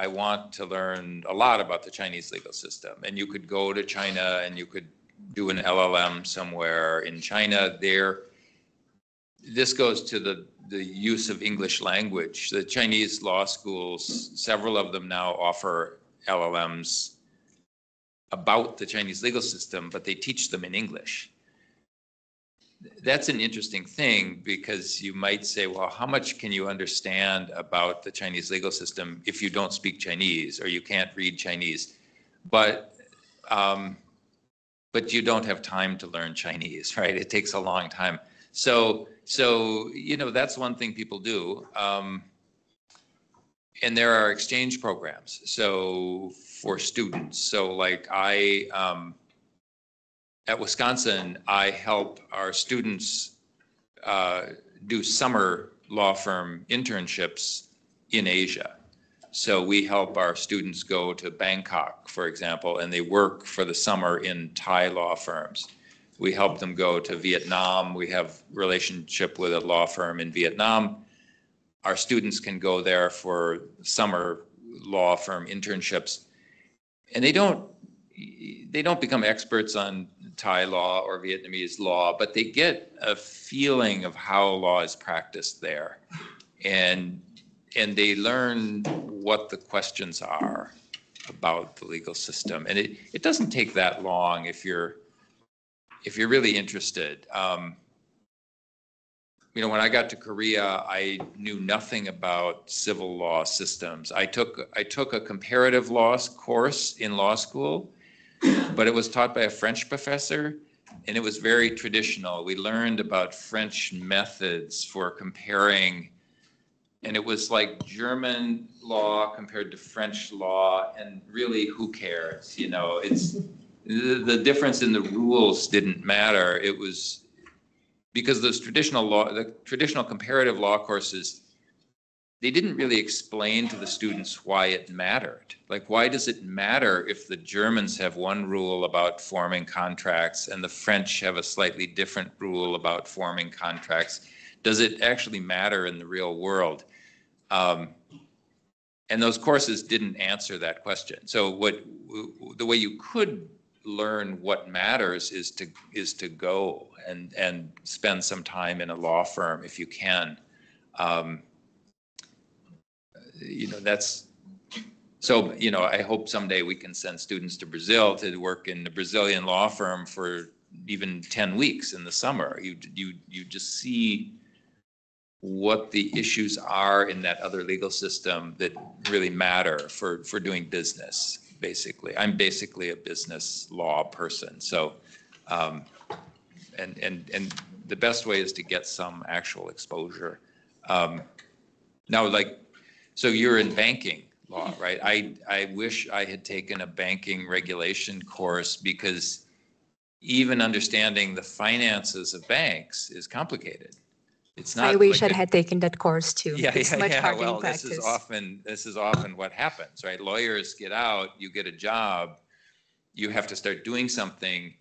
I want to learn a lot about the Chinese legal system, and you could go to China and you could do an LLM somewhere in China. This goes to the use of English language. The Chinese law schools, several of them now offer LLMs about the Chinese legal system, but they teach them in English. That's an interesting thing, because you might say, well, how much can you understand about the Chinese legal system if you don't speak Chinese or you can't read Chinese? But you don't have time to learn Chinese, right? It takes a long time. So you know, that's one thing people do. And there are exchange programs. So for students, so like at Wisconsin, I help our students do summer law firm internships in Asia. So we help our students go to Bangkok, for example, and they work for the summer in Thai law firms. We help them go to Vietnam. We have a relationship with a law firm in Vietnam. Our students can go there for summer law firm internships, and they don't become experts on Thai law or Vietnamese law, but they get a feeling of how law is practiced there, and they learn what the questions are about the legal system. And it doesn't take that long if you're really interested. You know, when I got to Korea, I knew nothing about civil law systems. I took a comparative law course in law school, but it was taught by a French professor, and it was very traditional. We learned about French methods for comparing, and it was like German law compared to French law, and really, who cares? You know, it's the difference in the rules didn't matter. It was because the traditional comparative law courses, they didn't really explain to the students why it mattered. Like, why does it matter if the Germans have one rule about forming contracts and the French have a slightly different rule about forming contracts? Does it actually matter in the real world? And those courses didn't answer that question. So the way you could learn what matters is to go and spend some time in a law firm if you can. You know, that's so, you know, I hope someday we can send students to Brazil to work in the Brazilian law firm for even 10 weeks in the summer. You just see what the issues are in that other legal system that really matter for doing business. Basically, I'm basically a business law person. So, and the best way is to get some actual exposure. Now, like, so you're in banking law, right? I wish I had taken a banking regulation course, because even understanding the finances of banks is complicated. It's not. I wish I had taken that course too. It's much harder well, in practice. This is often what happens, right? Lawyers get out, you get a job, you have to start doing something,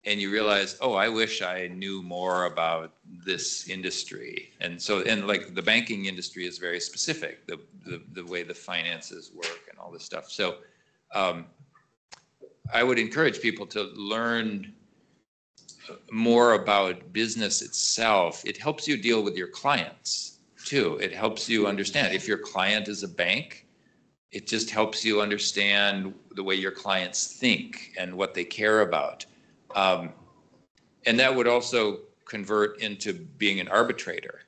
and you realize, oh, I wish I knew more about this industry. And like the banking industry is very specific, the way the finances work and all this stuff. So I would encourage people to learn more about business itself. It helps you deal with your clients too. It helps you understand if your client is a bank, it just helps you understand the way your clients think and what they care about. And that would also convert into being an arbitrator,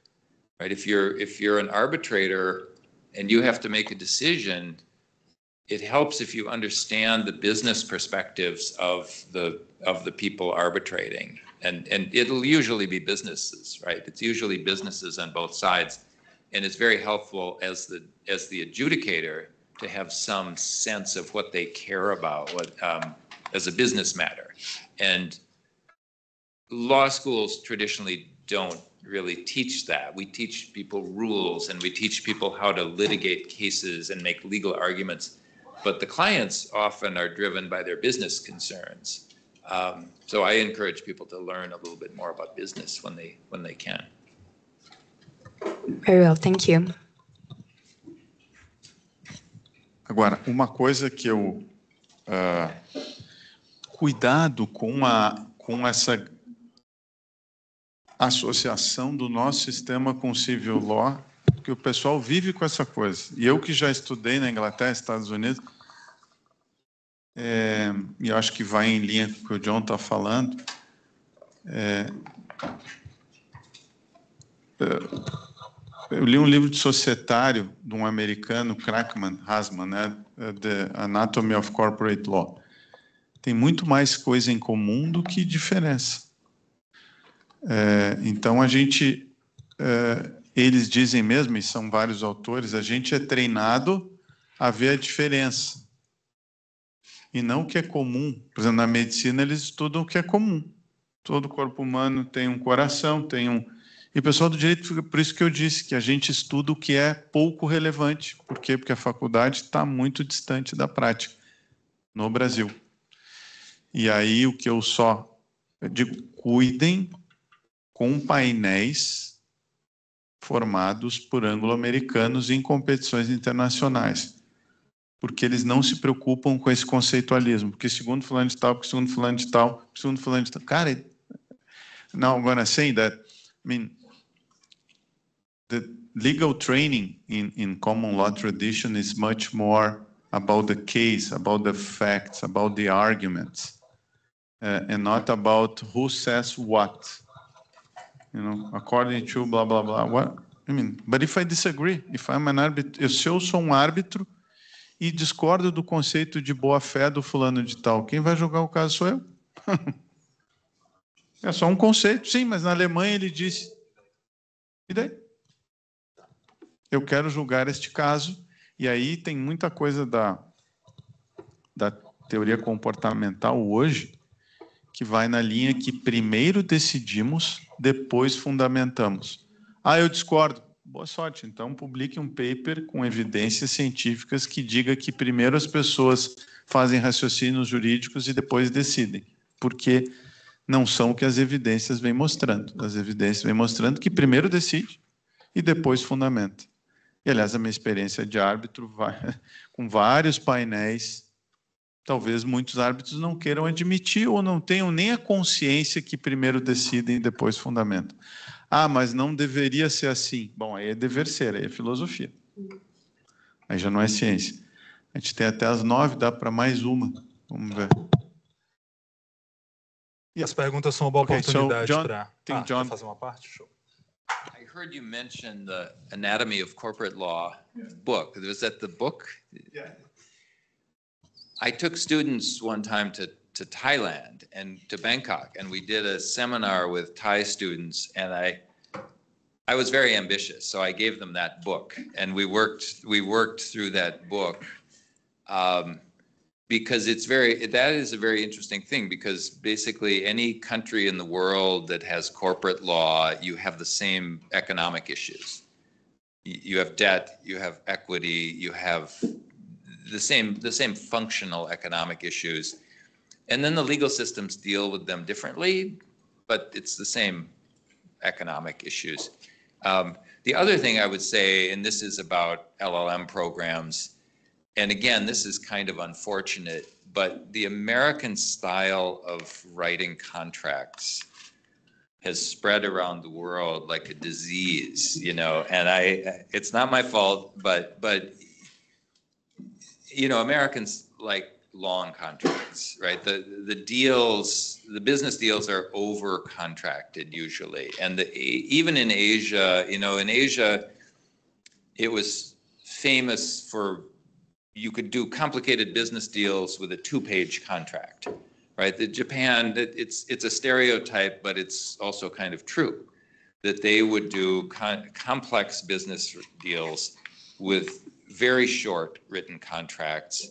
right? If you're an arbitrator and you have to make a decision, it helps if you understand the business perspectives of the people arbitrating, and it'll usually be businesses, right? It's usually businesses on both sides, and it's very helpful as the adjudicator to have some sense of what they care about, as a business matter. And law schools traditionally don't really teach that. We teach people rules, and we teach people how to litigate cases and make legal arguments. But the clients often are driven by their business concerns. So I encourage people to learn a little bit more about business when they can. Very well, thank you. Agora, uma coisa que eu cuidado com essa associação do nosso sistema com civil law, porque o pessoal vive com essa coisa. E eu que já estudei na Inglaterra, Estados Unidos, e eu acho que vai em linha com o que o John está falando. Eu li um livro de societário de um americano, Crackman, Hasman, né? The Anatomy of Corporate Law. Tem muito mais coisa em comum do que diferença. Então, eles dizem mesmo, e são vários autores, a gente é treinado a ver a diferença. E não o que é comum. Por exemplo, na medicina, eles estudam o que é comum. Todo corpo humano tem um coração, tem um... E o pessoal do direito, por isso que eu disse que a gente estuda o que é pouco relevante. Por quê? Porque a faculdade está muito distante da prática no Brasil. E aí o que eu digo, cuidem com painéis formados por anglo-americanos em competições internacionais. Porque eles não se preocupam com esse conceitualismo. Porque segundo fulano de tal, porque segundo fulano de tal, segundo fulano de tal. Cara, now I'm gonna say that, I mean, the legal training in common law tradition is much more about the case, about the facts, about the arguments, and not about who says what. You know, according to blah, blah, blah. What? I mean, but if I disagree, if I'm an arbiter, se eu sou um árbitro e discordo do conceito de boa-fé do fulano de tal, quem vai julgar o caso sou eu. É só um conceito, sim, mas na Alemanha ele disse. E daí? Eu quero julgar este caso, e aí tem muita coisa da teoria comportamental hoje que vai na linha que primeiro decidimos, depois fundamentamos. Ah, eu discordo. Boa sorte. Então, publique um paper com evidências científicas que diga que primeiro as pessoas fazem raciocínios jurídicos e depois decidem. Porque não são o que as evidências vêm mostrando. As evidências vêm mostrando que primeiro decide e depois fundamenta. E, aliás, a minha experiência de árbitro vai com vários painéis. Talvez muitos árbitros não queiram admitir ou não tenham nem a consciência que primeiro decidem e depois fundamentam. Ah, mas não deveria ser assim. Bom, aí é dever ser, aí é filosofia. Aí já não é ciência. A gente tem até às 9, dá para mais uma. Vamos ver. E as perguntas são uma boa oportunidade para John fazer uma parte? Show. I heard you mention the Anatomy of Corporate Law book. Was that the book? Yeah. I took students one time to Thailand and to Bangkok, and we did a seminar with Thai students, and I was very ambitious, so I gave them that book, and we worked through that book, because that is a very interesting thing, because basically any country in the world that has corporate law, you have the same economic issues. You have debt, you have equity, you have the same functional economic issues. And then the legal systems deal with them differently, but it's the same economic issues. The other thing I would say, and this is about LLM programs, and again, this is kind of unfortunate, but the American style of writing contracts has spread around the world like a disease, you know, and it's not my fault, but you know, Americans like long contracts, right? The business deals are over contracted usually. And even in Asia, you know, in Asia, it was famous for, you could do complicated business deals with a 2-page contract, right? Japan, it's a stereotype, but it's also kind of true, that they would do complex business deals with very short written contracts,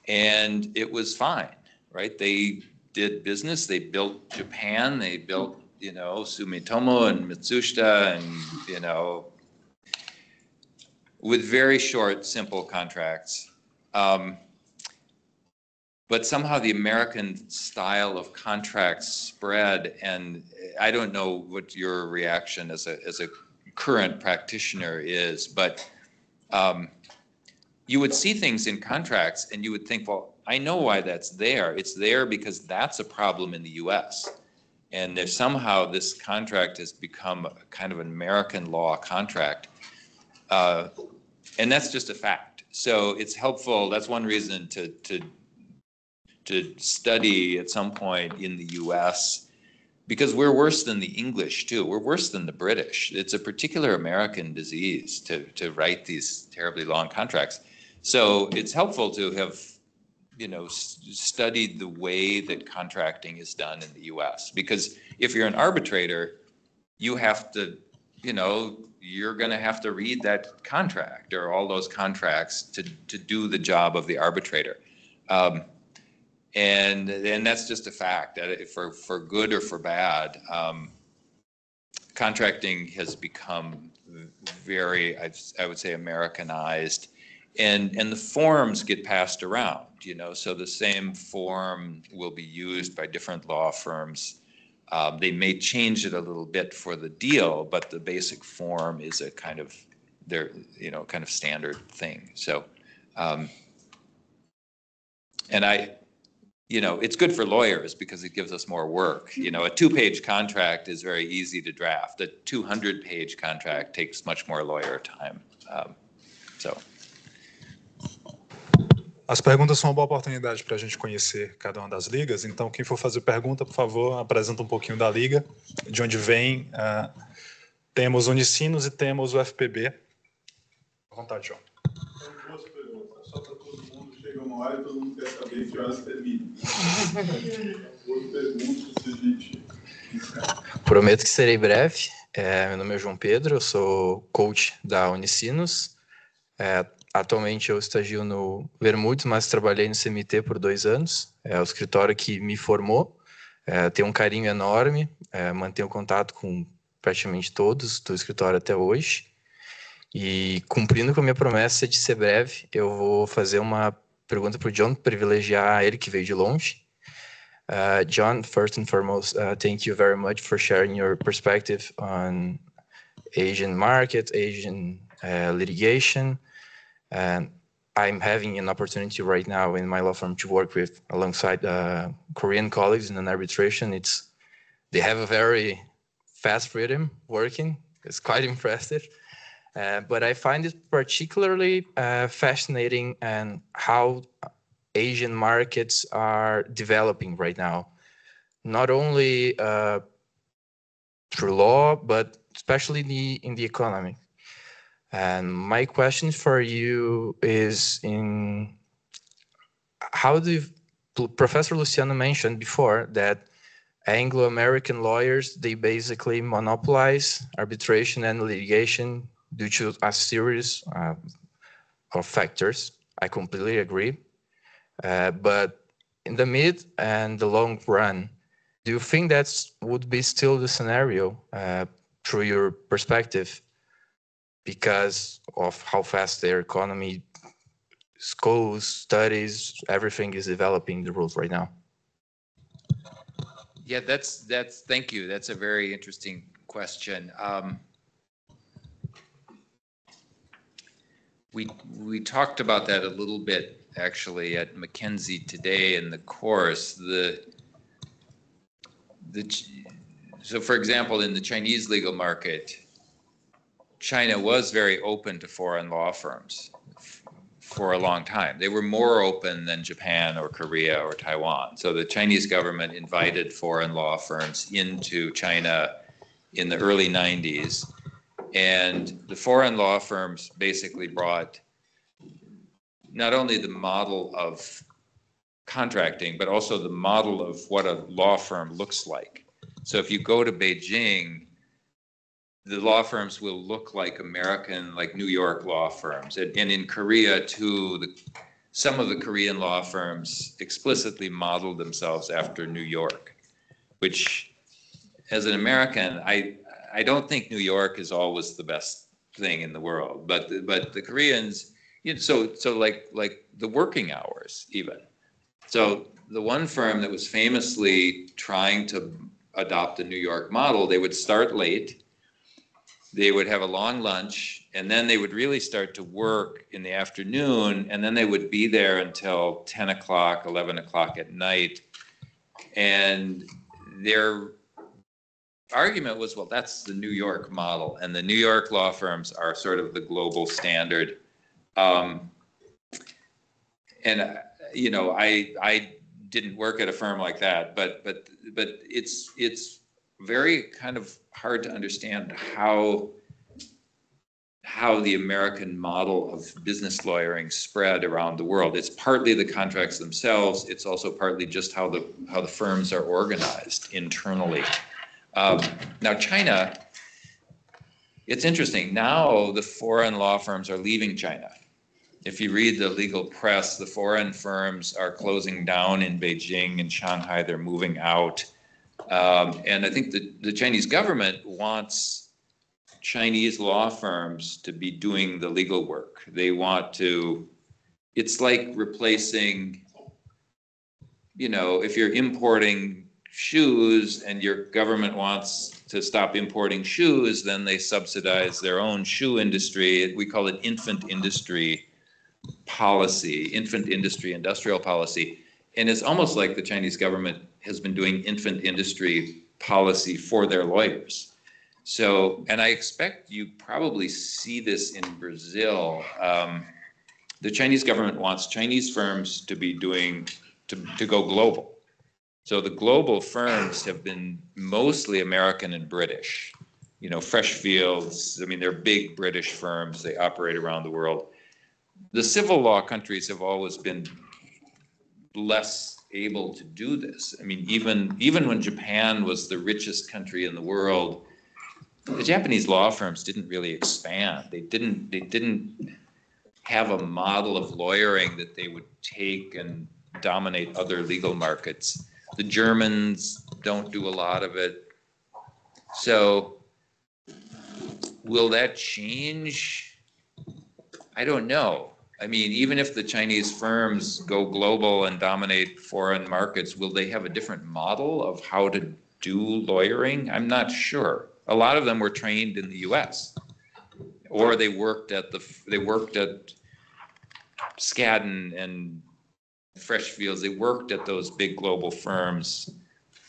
and it was fine, right? They did business, they built Japan, they built, you know, Sumitomo and Matsushita, and, you know, with very short, simple contracts. But somehow the American style of contracts spread, and I don't know what your reaction as a current practitioner is, but you would see things in contracts and you would think, well, I know why that's there. It's there because that's a problem in the US. And there's somehow this contract has become a kind of an American law contract. And that's just a fact. So it's helpful. That's one reason to study at some point in the U.S. because we're worse than the English too. We're worse than the British. It's a particular American disease to write these terribly long contracts. So it's helpful to have, studied the way that contracting is done in the U.S. Because if you're an arbitrator, you have to, you're going to have to read that contract or all those contracts to do the job of the arbitrator. And that's just a fact that for good or for bad, contracting has become very, I would say, Americanized, and the forms get passed around, so the same form will be used by different law firms. They may change it a little bit for the deal, but the basic form is a kind of kind of standard thing. So, and it's good for lawyers because it gives us more work. A 2-page contract is very easy to draft. A 200-page contract takes much more lawyer time. As perguntas são uma boa oportunidade para a gente conhecer cada uma das ligas. Então, quem for fazer pergunta, por favor, apresenta um pouquinho da liga, de onde vem. Temos o Unicinos e temos o FPB. À vontade, João. Duas perguntas, só para todo mundo. Chega uma hora e todo mundo quer saber que horas termina. Duas perguntas, se a gente... Prometo que serei breve. Meu nome é João Pedro, eu sou coach da Unicinos. Atualmente eu estagio no Vermutes, mas trabalhei no CMT por 2 anos. É o escritório que me formou. Tenho um carinho enorme, mantenho contato com praticamente todos do escritório até hoje. E cumprindo com a minha promessa de ser breve, eu vou fazer uma pergunta para o John, privilegiar ele que veio de longe. John, first and foremost, thank you very much for sharing your perspective on Asian market, Asian litigation. And I'm having an opportunity right now in my law firm to work with alongside Korean colleagues in an arbitration. They have a very fast rhythm working. It's quite impressive. But I find it particularly fascinating and how Asian markets are developing right now, not only through law, but especially in the economy. And my question for you is Professor Luciano mentioned before that Anglo-American lawyers, they basically monopolize arbitration and litigation due to a series of factors. I completely agree. But in the mid and the long run, do you think that would be still the scenario through your perspective? Because of how fast their economy, schools, studies, everything is developing the rules right now. Yeah, thank you. That's a very interesting question. We talked about that a little bit actually at Mackenzie today in the course. So for example, in the Chinese legal market, China was very open to foreign law firms for a long time. They were more open than Japan or Korea or Taiwan. So the Chinese government invited foreign law firms into China in the early 90s. And the foreign law firms basically brought not only the model of contracting, but also the model of what a law firm looks like. So if you go to Beijing, the law firms will look like New York law firms. And in Korea, too, some of the Korean law firms explicitly modeled themselves after New York, which, as an American, I don't think New York is always the best thing in the world. But the Koreans, so like the working hours even. So the one firm that was famously trying to adopt a New York model, they would start late. They would have a long lunch, and then they would really start to work in the afternoon, and then they would be there until 10 o'clock, 11 o'clock at night. And their argument was, well, that's the New York model, and the New York law firms are sort of the global standard. I didn't work at a firm like that, but it's very kind of hard to understand how the American model of business lawyering spread around the world. It's partly the contracts themselves. It's also partly just how the firms are organized internally. Now, China, it's interesting. Now the foreign law firms are leaving China. If you read the legal press, the foreign firms are closing down in Beijing and Shanghai. They're moving out. And I think the Chinese government wants Chinese law firms to be doing the legal work. They want to, it's like replacing, you know, if you're importing shoes and your government wants to stop importing shoes, then they subsidize their own shoe industry. We call it infant industry policy, infant industry industrial policy. And it's almost like the Chinese government has been doing infant industry policy for their lawyers. So, and I expect you probably see this in Brazil. The Chinese government wants Chinese firms to be doing, to go global. So the global firms have been mostly American and British. You know, Freshfields, I mean, they're big British firms. They operate around the world. The civil law countries have always been less able to do this. I mean, even when Japan was the richest country in the world, the Japanese law firms didn't really expand. They didn't have a model of lawyering that they would take and dominate other legal markets. The Germans don't do a lot of it. So will that change? I don't know. I mean, even if the Chinese firms go global and dominate foreign markets, will they have a different model of how to do lawyering? I'm not sure. A lot of them were trained in the US, or they worked at Skadden and Freshfields. They worked at those big global firms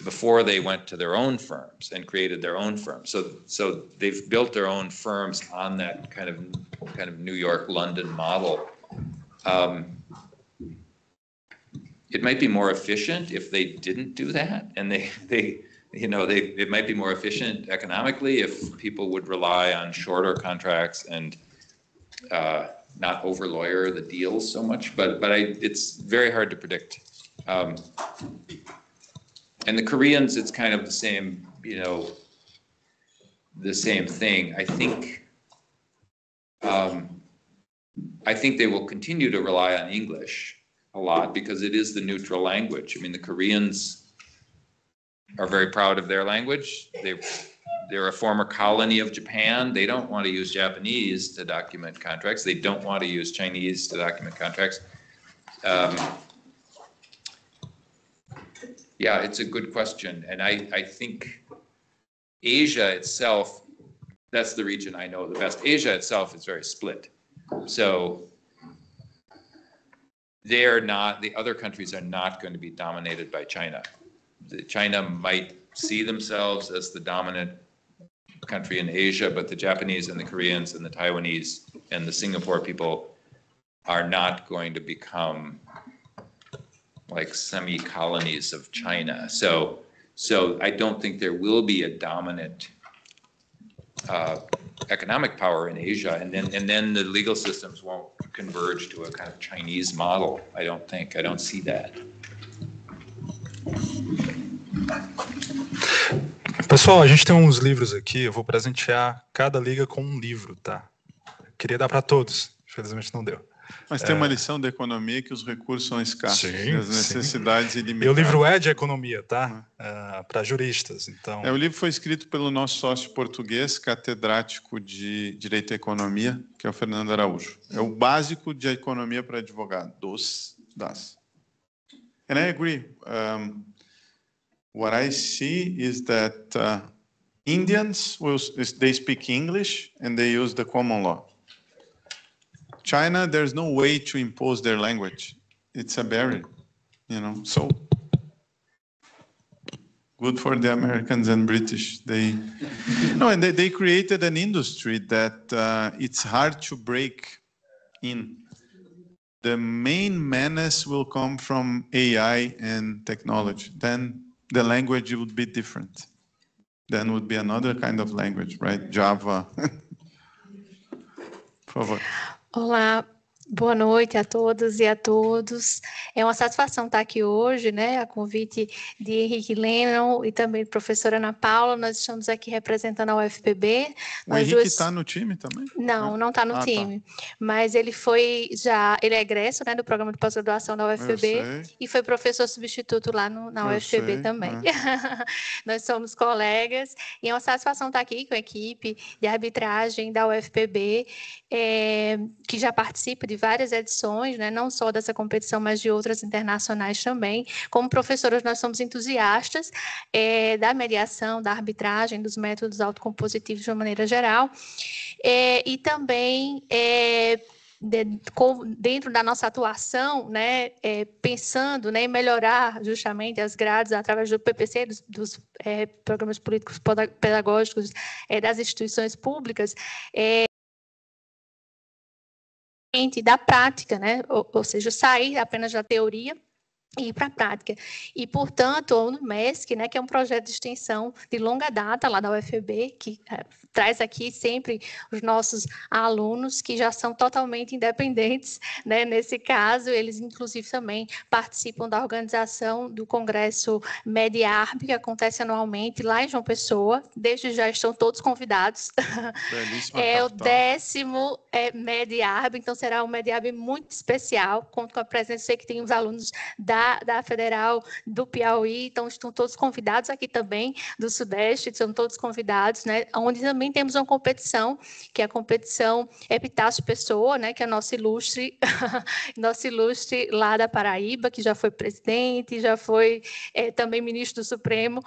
before they went to their own firms and created their own firms. So they've built their own firms on that kind of New York, London model. It might be more efficient if they didn't do that, and it might be more efficient economically if people would rely on shorter contracts and not over lawyer the deals so much. But it's very hard to predict. And the Koreans, it's kind of the same, the same thing. I think they will continue to rely on English a lot because it is the neutral language. I mean, the Koreans are very proud of their language. They're a former colony of Japan. They don't want to use Japanese to document contracts. They don't want to use Chinese to document contracts. Yeah, it's a good question. And I think Asia itself, that's the region I know the best. Asia itself is very split. So the other countries are not going to be dominated by China. China might see themselves as the dominant country in Asia, but the Japanese and the Koreans and the Taiwanese and the Singapore people are not going to become like semi-colonies of China. So I don't think there will be a dominant economic power in Asia, and then the legal systems won't converge to a kind of Chinese model. I don't see that. Pessoal, a gente tem uns livros aqui, eu vou presentear cada liga com um livro, tá? Queria dar para todos, infelizmente não deu. Mas tem uma lição da economia que os recursos são escassos, sim, as necessidades ilimitadas. E o livro é de economia, tá? Para juristas, então... O livro foi escrito pelo nosso sócio português, catedrático de Direito e Economia, que é o Fernando Araújo. É o básico de economia para advogado, das. And I agree. What I see is that Indians, they speak English and they use the common law. China, there's no way to impose their language. It's a barrier, so good for the Americans and British. They created an industry that it's hard to break in. the main menace will come from AI and technology. Then the language would be different. Then would be another kind of language, right? Java. Por favor. Olá, boa noite a todas e a todos. É uma satisfação estar aqui hoje, né? A convite de Henrique Lennon e também da professora Ana Paula. Nós estamos aqui representando a UFPB. O Henrique está no time também? Não está no time. Tá. Mas ele ele é egresso, né, do programa de pós-graduação da UFPB e foi professor substituto lá na UFPB também. Nós somos colegas e é uma satisfação estar aqui com a equipe de arbitragem da UFPB, que já participa de várias edições, né, não só dessa competição, mas de outras internacionais também. Como professoras, nós somos entusiastas da mediação, da arbitragem, dos métodos autocompositivos de uma maneira geral, e também dentro da nossa atuação, né, pensando, né, em melhorar justamente as grades através do PPC, dos programas políticos pedagógicos das instituições públicas, da prática, né? Ou seja, sair apenas da teoria e ir para a prática. E, portanto, o UNMESC, né, que é um projeto de extensão de longa data lá da UFPB, que traz aqui sempre os nossos alunos que já são totalmente independentes, né? Nesse caso, eles inclusive também participam da organização do Congresso Mediarb, que acontece anualmente lá em João Pessoa. Desde já estão todos convidados. É o 10º Mediarb, então será um Mediarb muito especial, conto com a presença, sei que tem os alunos da Federal do Piauí, então estão todos convidados aqui também, do Sudeste, são todos convidados, né? Onde também temos uma competição, que é a competição Epitácio Pessoa, né? Que é nosso ilustre lá da Paraíba, que já foi presidente, já foi também ministro do Supremo.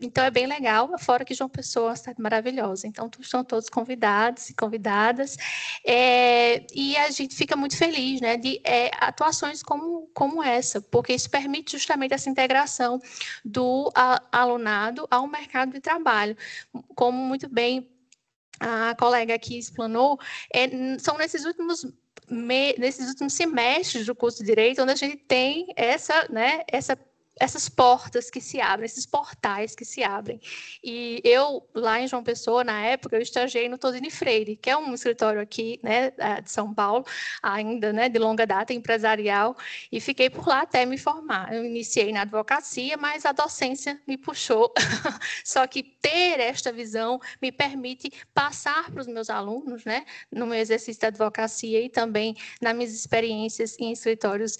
Então é bem legal, fora que João Pessoa é uma cidade maravilhosa. Então estão todos convidados e convidadas. E a gente fica muito feliz, né? De atuações como essa, porque isso permite justamente essa integração do alunado ao mercado de trabalho. Como muito bem a colega aqui explanou, são nesses últimos semestres do curso de Direito onde a gente tem essas portas que se abrem, esses portais que se abrem. E eu, lá em João Pessoa, na época, eu estagiei no Todini Freire, que é um escritório aqui, né, de São Paulo, ainda, né, de longa data, empresarial, e fiquei por lá até me formar. Eu iniciei na advocacia, mas a docência me puxou. Só que ter esta visão me permite passar para os meus alunos, né, no meu exercício de advocacia e também nas minhas experiências em escritórios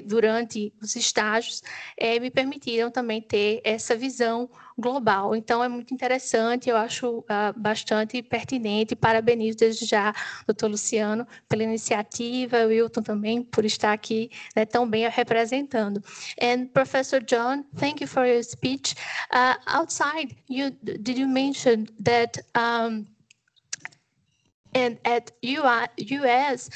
durante os estágios, me permitiram também ter essa visão global. Então, é muito interessante, eu acho bastante pertinente. Parabenizo desde já, doutor Luciano, pela iniciativa, Wilton também, por estar aqui, né, tão bem representando. And Professor John, thank you for your speech. Outside, did you mention that and at US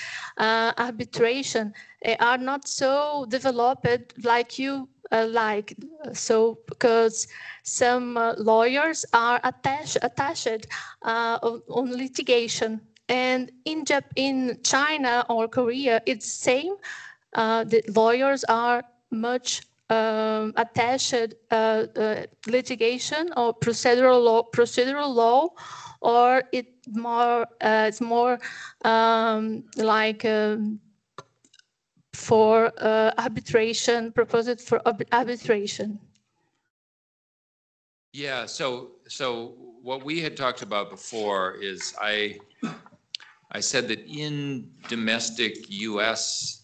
arbitration are not so developed like you like, so because some lawyers are attached on litigation, and in China or Korea it's the same. The lawyers are much attached litigation or procedural law, or it's more like for arbitration, proposed for arbitration. Yeah, so what we had talked about before is I said that in domestic U.S.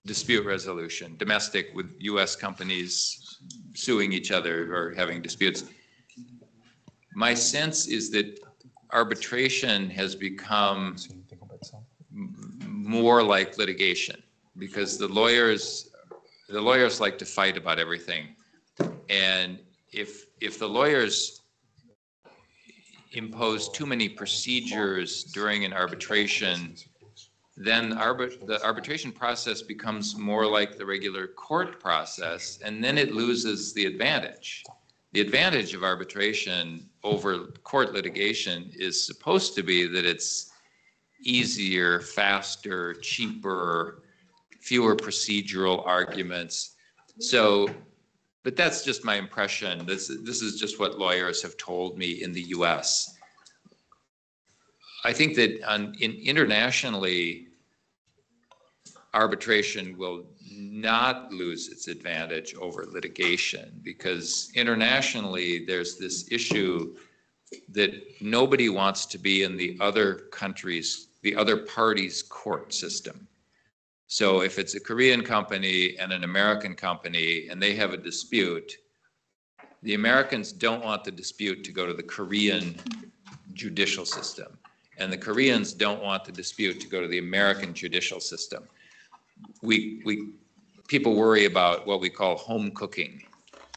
dispute resolution, domestic with U.S. companies suing each other or having disputes, my sense is that arbitration has become more like litigation, because the lawyers like to fight about everything, and if the lawyers impose too many procedures during an arbitration, then the arbitration process becomes more like the regular court process, and then it loses the advantage. The advantage of arbitration over court litigation is supposed to be that it's easier, faster, cheaper, fewer procedural arguments. So, but that's just my impression. This is just what lawyers have told me in the US. I think that internationally, arbitration will not lose its advantage over litigation, because internationally there's this issue that nobody wants to be in the other party's court system. So if it's a Korean company and an American company and they have a dispute, the Americans don't want the dispute to go to the Korean judicial system, and the Koreans don't want the dispute to go to the American judicial system. People worry about what we call home cooking,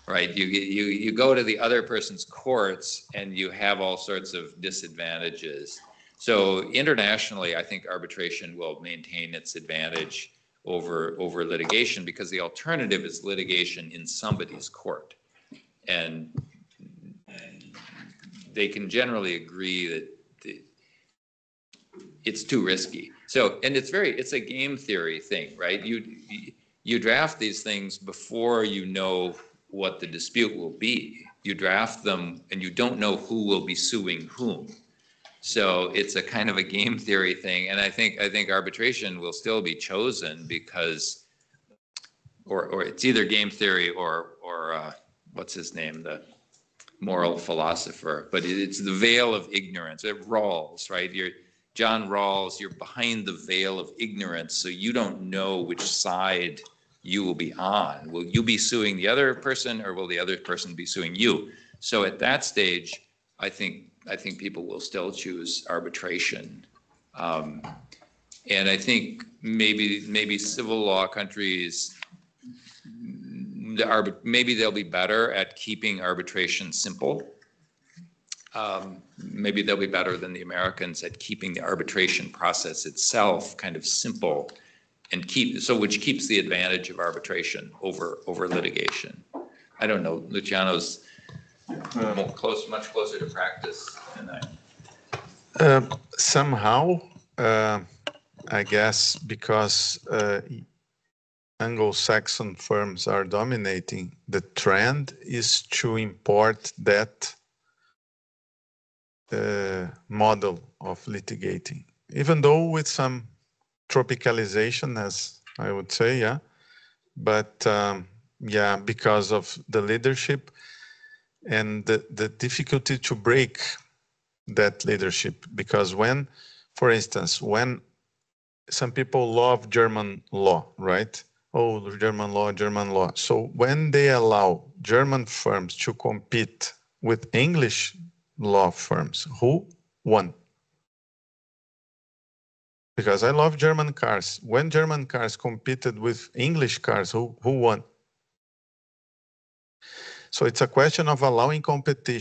right? You go to the other person's courts and you have all sorts of disadvantages. So internationally, I think arbitration will maintain its advantage over litigation, because the alternative is litigation in somebody's court, and they can generally agree that it's too risky. So, and it's a game theory thing, right? You draft these things before you know what the dispute will be. You draft them and you don't know who will be suing whom. So it's a kind of a game theory thing. And I think arbitration will still be chosen because, or it's either game theory or what's his name, the moral philosopher, but it's the veil of ignorance. It Rawls, right? John Rawls, you're behind the veil of ignorance, so you don't know which side you will be on. Will you be suing the other person, or will the other person be suing you? So at that stage, I think people will still choose arbitration. And I think maybe civil law countries, maybe they'll be better at keeping arbitration simple. Maybe they'll be better than the Americans at keeping the arbitration process itself kind of simple, and which keeps the advantage of arbitration over litigation. I don't know. Luciano's much closer to practice than I. Somehow, I guess because Anglo-Saxon firms are dominating, the trend is to import that model of litigating, even though with some tropicalization, as I would say, yeah. But yeah, because of the leadership and the difficulty to break that leadership. Because when, for instance, when some people love German law, right? Oh, German law. So when they allow German firms to compete with English law firms, who won? Because I love German cars. When German cars competed with English cars, who won? So it's a question of allowing competition.